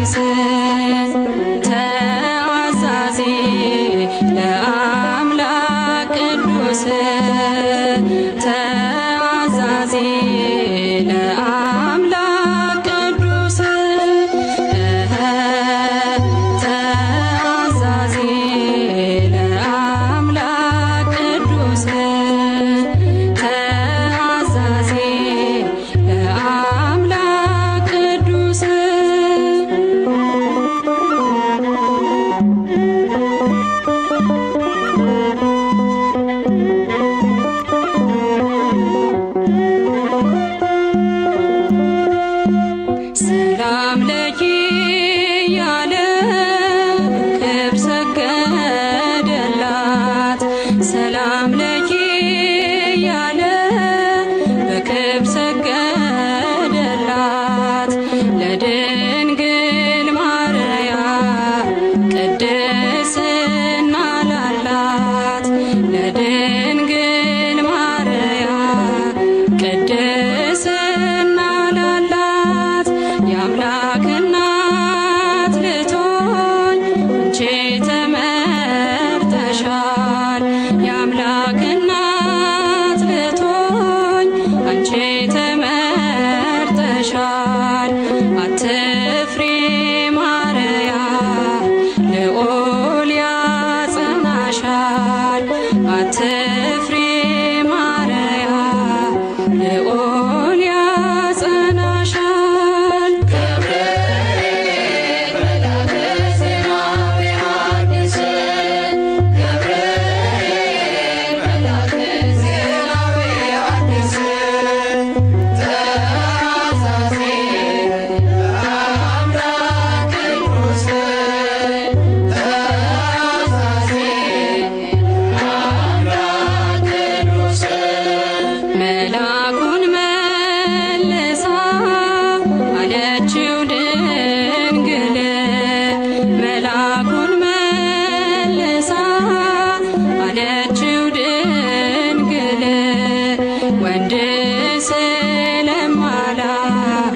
ዮሐንስ ተአዛዚ ለአምላክ ቅዱስ ተአዛዚ ለአምላክ ቅዱስ ተአዛዚ ለአምላክ ቅዱስ ተአዛዚ ለአምላክ ቅዱስ ሰላም ለኪ ያለ ክብር ሰገደላት ሰላም ለኪ ያለ በክብር ሰገደላት ለድንግል ማርያም ቅድስና ላላት ለድንግል ማርያም ቅድስና ላላት የአምላክ እናት ልትሆን አንቺ ተመርጠሻል የአምላክ እናት ልትሆን አንቺ ተመርጠሻል አትፍሪ ማርያም ልዑል ያጸናሻል አትፍሪ ማርያም ልዑል ያጸናሻል
ገብርኤል መልአከ ዜናዊ ሐዲስ ገብርኤል መልአከ ዜናዊ ሐዲስ ተአዛዚ ለአምላክ ቅዱስ ተአዛዚ ለአምላክ ቅዱስ
መልአኩን መልሳ አለችው ድንግል መልአኩን መልሳ አለችው ድንግል ወንድ ስለማላውቅ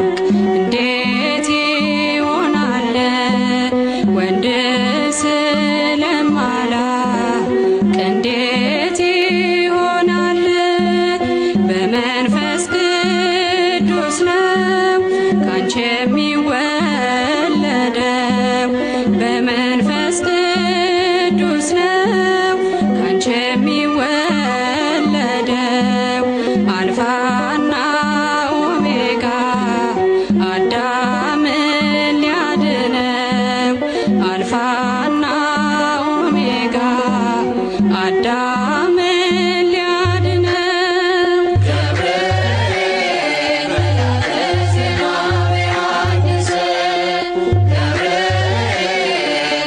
እንዴት ይሆናል ወንድ ስለማላውቅ እንዴት ይሆናል በመንፈስ ቅዱስ ነው ካንቺ የሚወለደው በመንፈስ ቅዱስ ነው ካንቺ የሚወለደው አልፋና ኦሜጋ አዳምን ሊያድነው አልፋና ኦሜጋ አዳምን ሊያድነው
ገብርኤል መልአከ ዜናዊ ሐዲስ ገብርኤል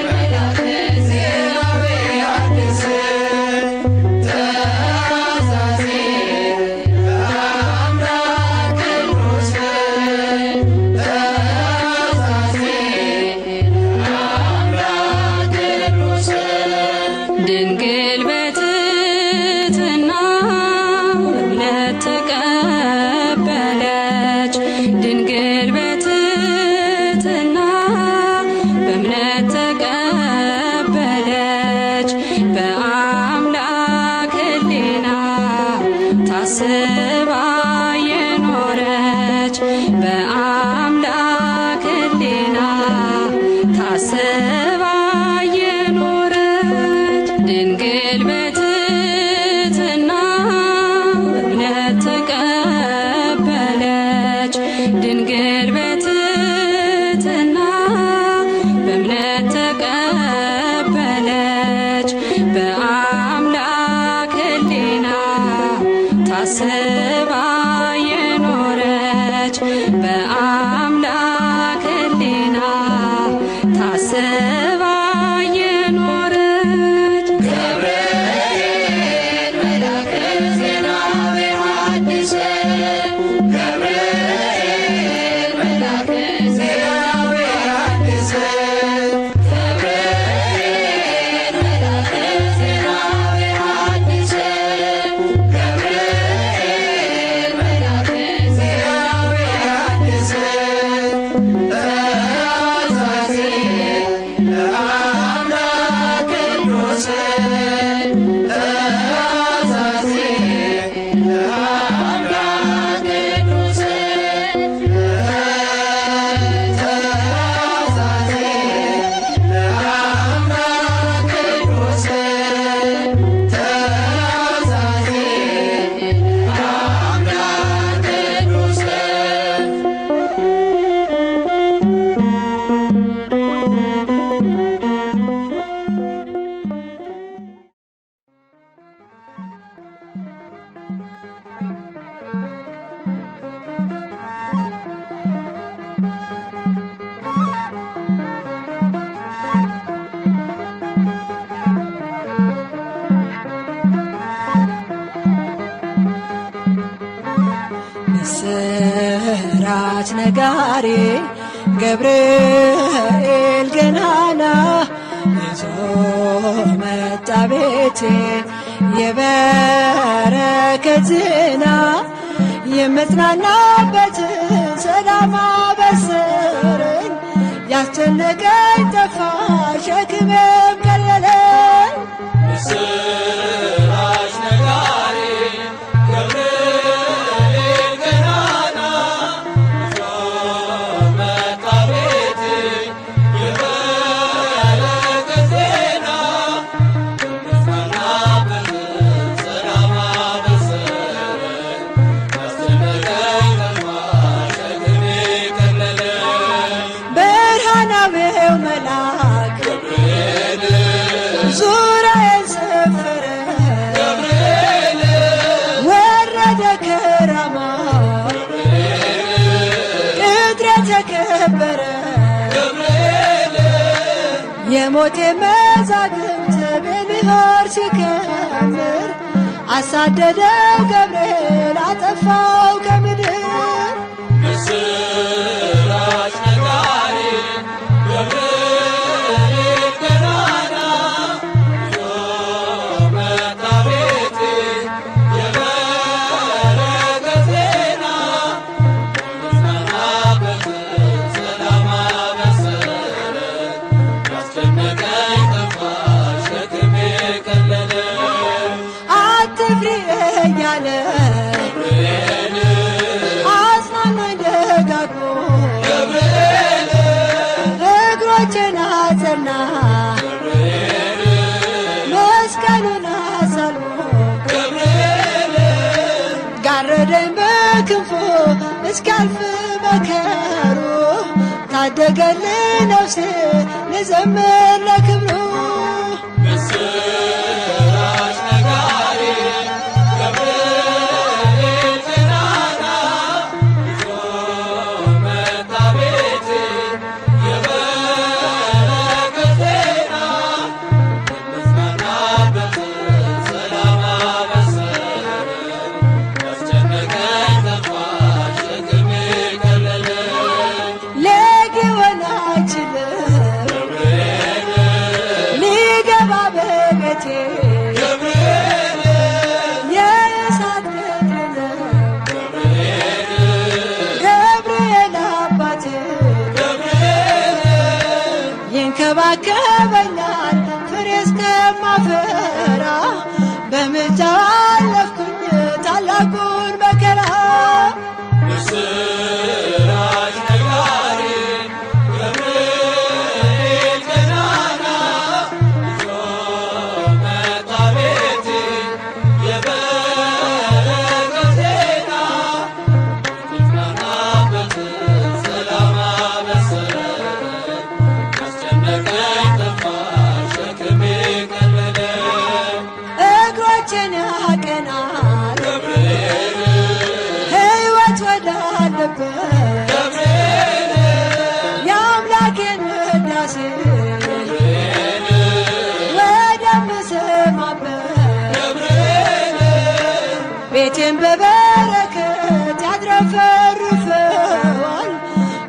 ምስራች ነጋሪ ገብርኤል ገናና ይዞ መጣ ቤቴ የበረከት ዜና የምጽናናበትን ሰላም አበሰረኝ። ያስጨነቀኝ ጠፋ ሸክሜም ቀለለኝ።
ምስራች ነጋሪ ገብርኤል ገናና ይዞ መጣ ቤቴ የበረከት ዜና የምጽናናበትን ሰላም አበሰረኝ። ያስጨነቀኝ ጠፋ ሸክሜ ቀለለኝ።
ብርሃናዊው መልአክ
ገብርኤል
ዙሪያዬን ሰፈረ
ገብርኤል
ወረደ ከራማ ቅጥሬ ተከበረ
ገብርኤል
የሞቴ መዛግብት በሚሆን ሲከምር አሳደደው ገብርኤል አጠፋው ከምድር።
ምስራች ነጋሪ ገብርኤል ገናና ይዞ መጣ ቤቴ የበረከት ዜና የምጽናናበትን ሰላም አበሰረኝ። ያስጨነቀኝ ጠፋ ሸክሜ ቀለለኝ።
አትፍሪ እያለ
ገብርኤል
አጽናናኝ ደጋግሞ
ገብርኤል
እግሮቼን አጸና መስቀሉን አሳልሞ
ገብርኤል
ጋረደኝ በክንፉ እስኪያልፍ መከሩ ታደገልኝ ነፍሴ ልዘምር ለክብሩ።
ምስራች ነጋሪ ገብርኤል ገናና ይዞ መጣ ቤቴ የበረከት ዜና የምጽናናበትን ሰላም አበሰረኝ። ያስጨነቀኝ ጠፋ ሸክሜ ቀለለኝ።
ሊሆን አይችልም
ገብርኤል
ሊገባ በቤቴ
ገብርኤል
የእሳት ቅጥር ነው ገብርኤል አባቴ ይንከባከበኛል ፍሬ እስከማፈራ በምልጃው አለፍኩኝ ታላቁን መከራ።
ምስራች ነጋሪ ገብርኤል ገናና ይዞ መጣ ቤቴ የበረከት ዜና የምጽናናበትን ሰላም አበሰረኝ። ያስጨነቀኝ ጠፋ ሸክሜ ቀለለኝ።
እግሮቼን ያቀናል
ገብርኤል
ሕይወት ወዳለበት
ገብርኤል
የአምላኬን ውዳሴ ወደምሰማበት
ገብርኤል
ቤቴን በበረከት ያትረፈርፈዋል።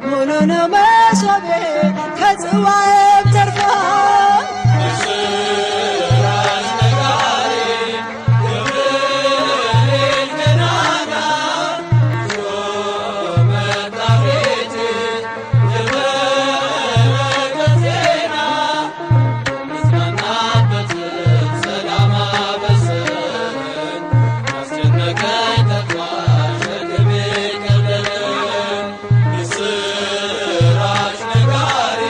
ሙሉ ነው መሶቤ ከጽዋዬም ተርፏል።
ምስራች ነጋሪ ገብርኤል ገናና ይዞ መጣ ቤቴ የበረከት ዜና የምጽናናበትን ሰላም አበሰረኝ። ያስጨነቀኝ ጠፋ ሸክሜ ቀለለኝ። ምስራች ነጋሪ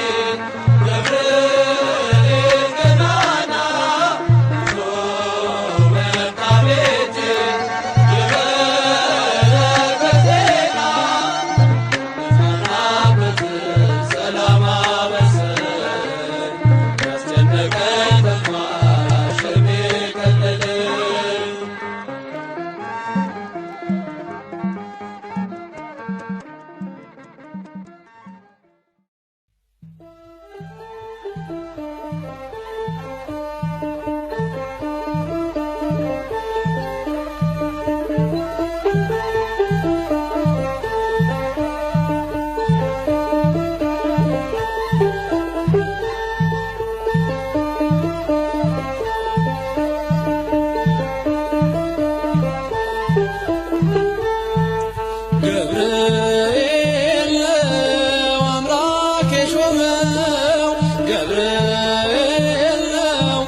የሾመው ገብርኤል ነው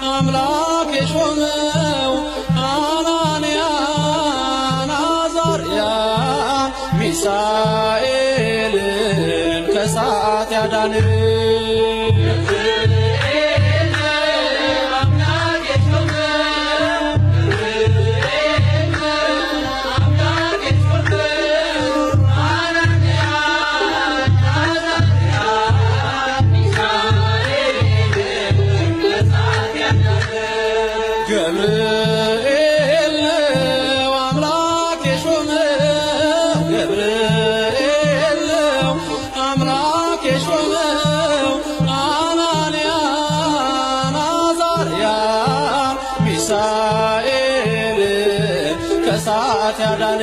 አምላክ የሾመው አናንያን አዛርያ ሚሳኤልን ከእሳት ያዳን ገብርኤል ነው አምላክ የሾመው ገብርኤል ነው አምላክ የሾመው አናንያን አዛርያ ሚሳኤልን ከእሳት ያዳን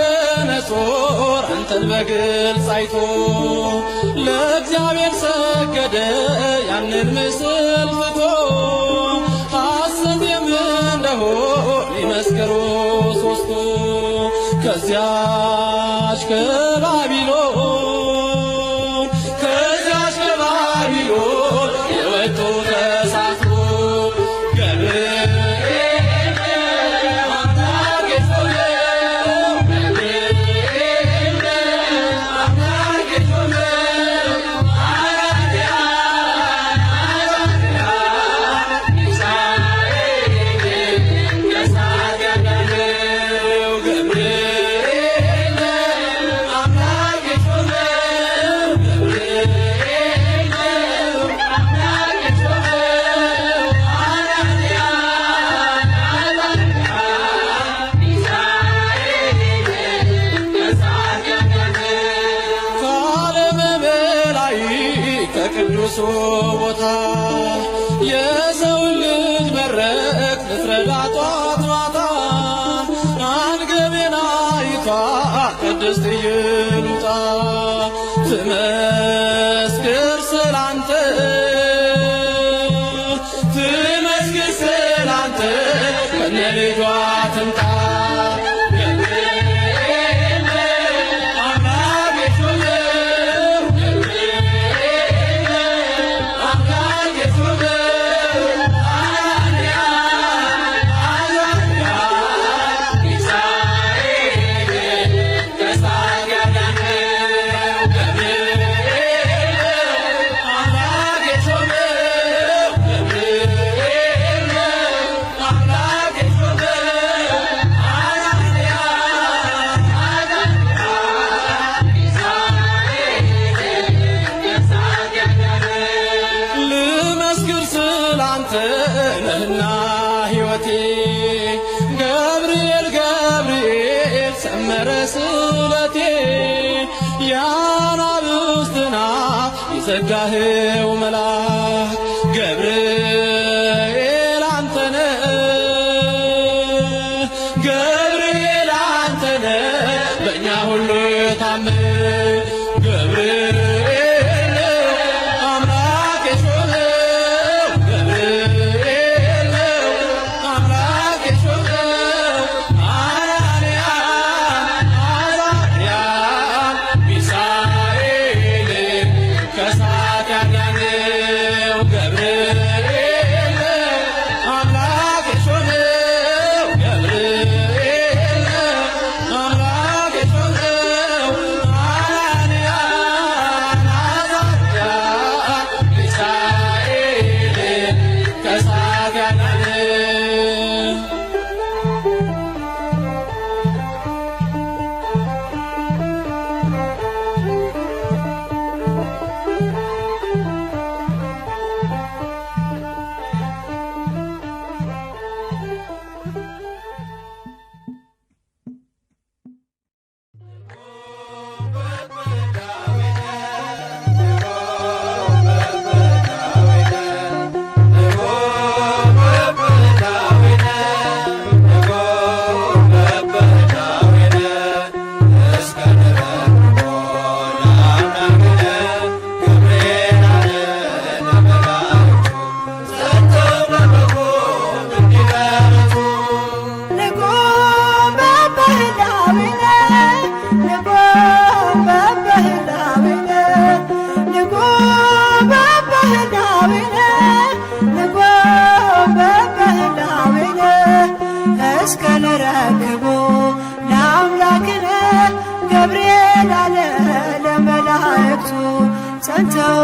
ናቡከደነጾር አንተን በግልጽ አይቶ ለእግዚአብሔር ሰገደ ያንን ምስል ፍቶ ሐሰት እንደሆን ይመስክሩ ሦስቱ ከዚያች ከባቢሎን የወጡ ተሳትፎ ገብርኤል አምላክ የሾመው ገብርኤል አምላክ የሾመው አናንያን አዛርያ ሚሳኤልን ከእሳት ያዳነው ገብርኤል አምላክ የሾመው ገብርኤል አምላክ የሾመው አናንያን አዛርያ ሚሳኤልን ከእሳት ያዳነው ከዓለም በላይ ከቅዱሱ ቦታ የሰውን ልጅ መረቅ ልትረዳ ጧት ማታ አንገቤን አይቷ ቅድስት ኢየሉጣ ትመስክር ስላንተ ትመስክር ስላንተ ከነ ልጇ ትምጣ ገብርኤል አምላክ የሾመው ገብርኤል አምላክ የሾመው አናንያን አዛርያ ሚሳኤልን ከእሳት ያዳነው ገብርኤል አምላክ የሾመው ገብርኤል አምላክ የሾመው አናንያን አዛርያ ሚሳኤልን ከእሳት ያዳነው ልመስክር ስላንተ ነህና ሕይወቴ ገብርኤል ገብርኤል ሰመረ ስለቴ የአናብስትን አፍ የዘጋኸው መልአክ ገብርኤል አንተ ነህ ገብርኤል አንተ ነህ በእኛ ሁሉ የታመን ገብርኤል አምላክ የሾመው ገብርኤል አምላክ የሾመው አናንያን አዛርያ ሚሳኤልን ከእሳት ያዳነው ገብርኤል አምላክ የሾመው ገብርኤል አምላክ የሾመው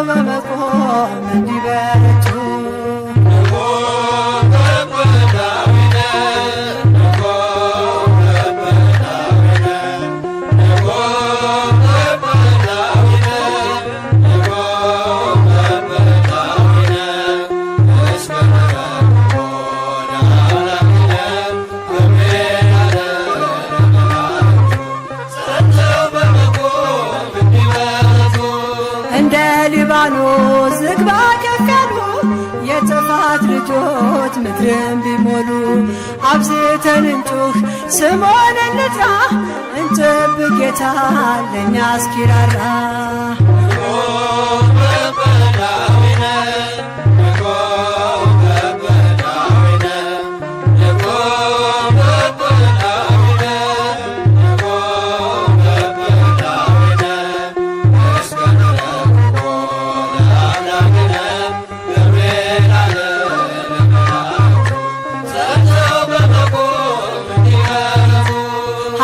በመቆም እንዲበረቱ ሊባኖስ ዝግባ ከፍ ያሉ የጥፋት ልጆች ምድርን ቢሞሉ አብዝተን እንጩህ ስሙን እንጥራ እንጠብቅ ጌታ ለእኛ እስኪራራ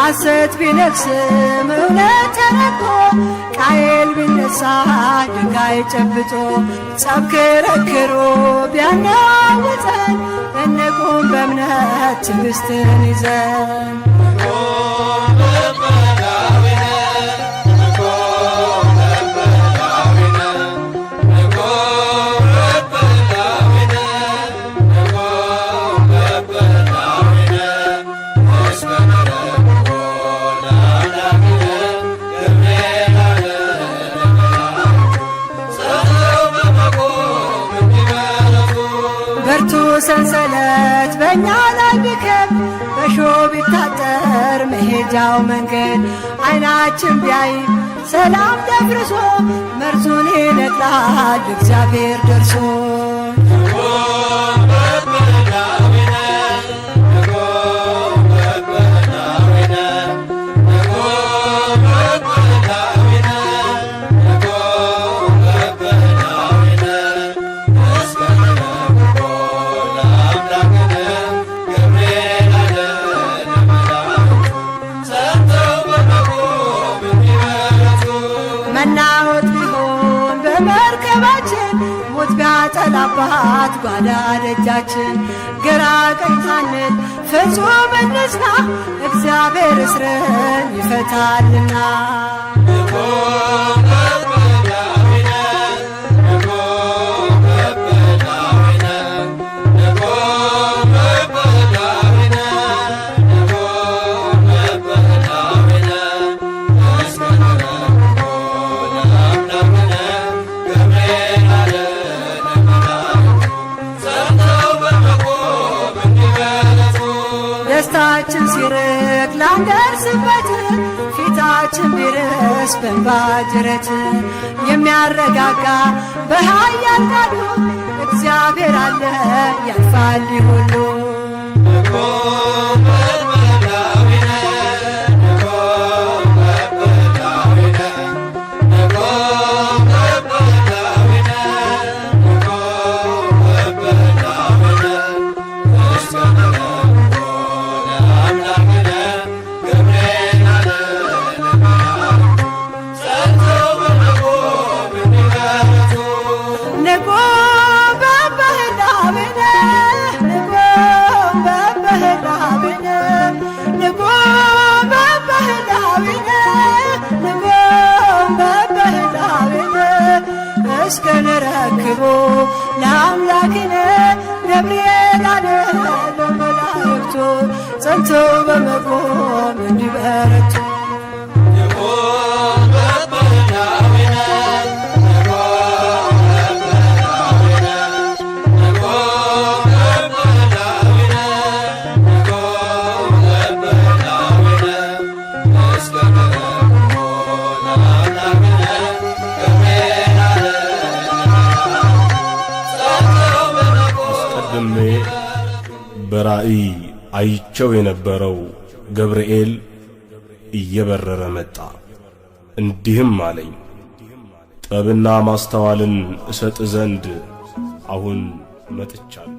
ሐሰት ቢነግስም እውነት ተነቆ ቃየል ቢነሳ ድንጋይ ጨብጦ ጸብ ክርክሩ ቢያናውጠን እንቁም በእምነት ትዕግስትን ይዘን ሰንሰለት በእኛ ላይ ቢከብ በሾህ ቢታጠር መሄጃው መንገድ ዓይናችን ቢያይ ሰላም ደፍርሶ መርዙን ይነቅላል እግዚአብሔር ደርሶ መናወጥ ቢሆን በመርከባችን ሞት ቢያጠላባት ጓዳ ደጃችን ግራ ቀኝ ሳንል ፍጹም እንጽና እግዚአብሔር እስርን ይፈታልና ደስታችን ሲርቅ ላንደርስበት ፊታችን ቢርስ በእንባ ጅረት የሚያረጋጋ በኃያል ቃሉ እግዚአብሔር አለ ያልፋል ሁሉ እስከንረክቦ ለአምላክነ ገብርኤል አለ ለመላእክቱ ጸንተው በመቆም እንዲበረቱ
በራእይ አይቸው የነበረው ገብርኤል እየበረረ መጣ እንዲህም አለኝ ጥበብና ማስተዋልን እሰጥ ዘንድ አሁን መጥቻለሁ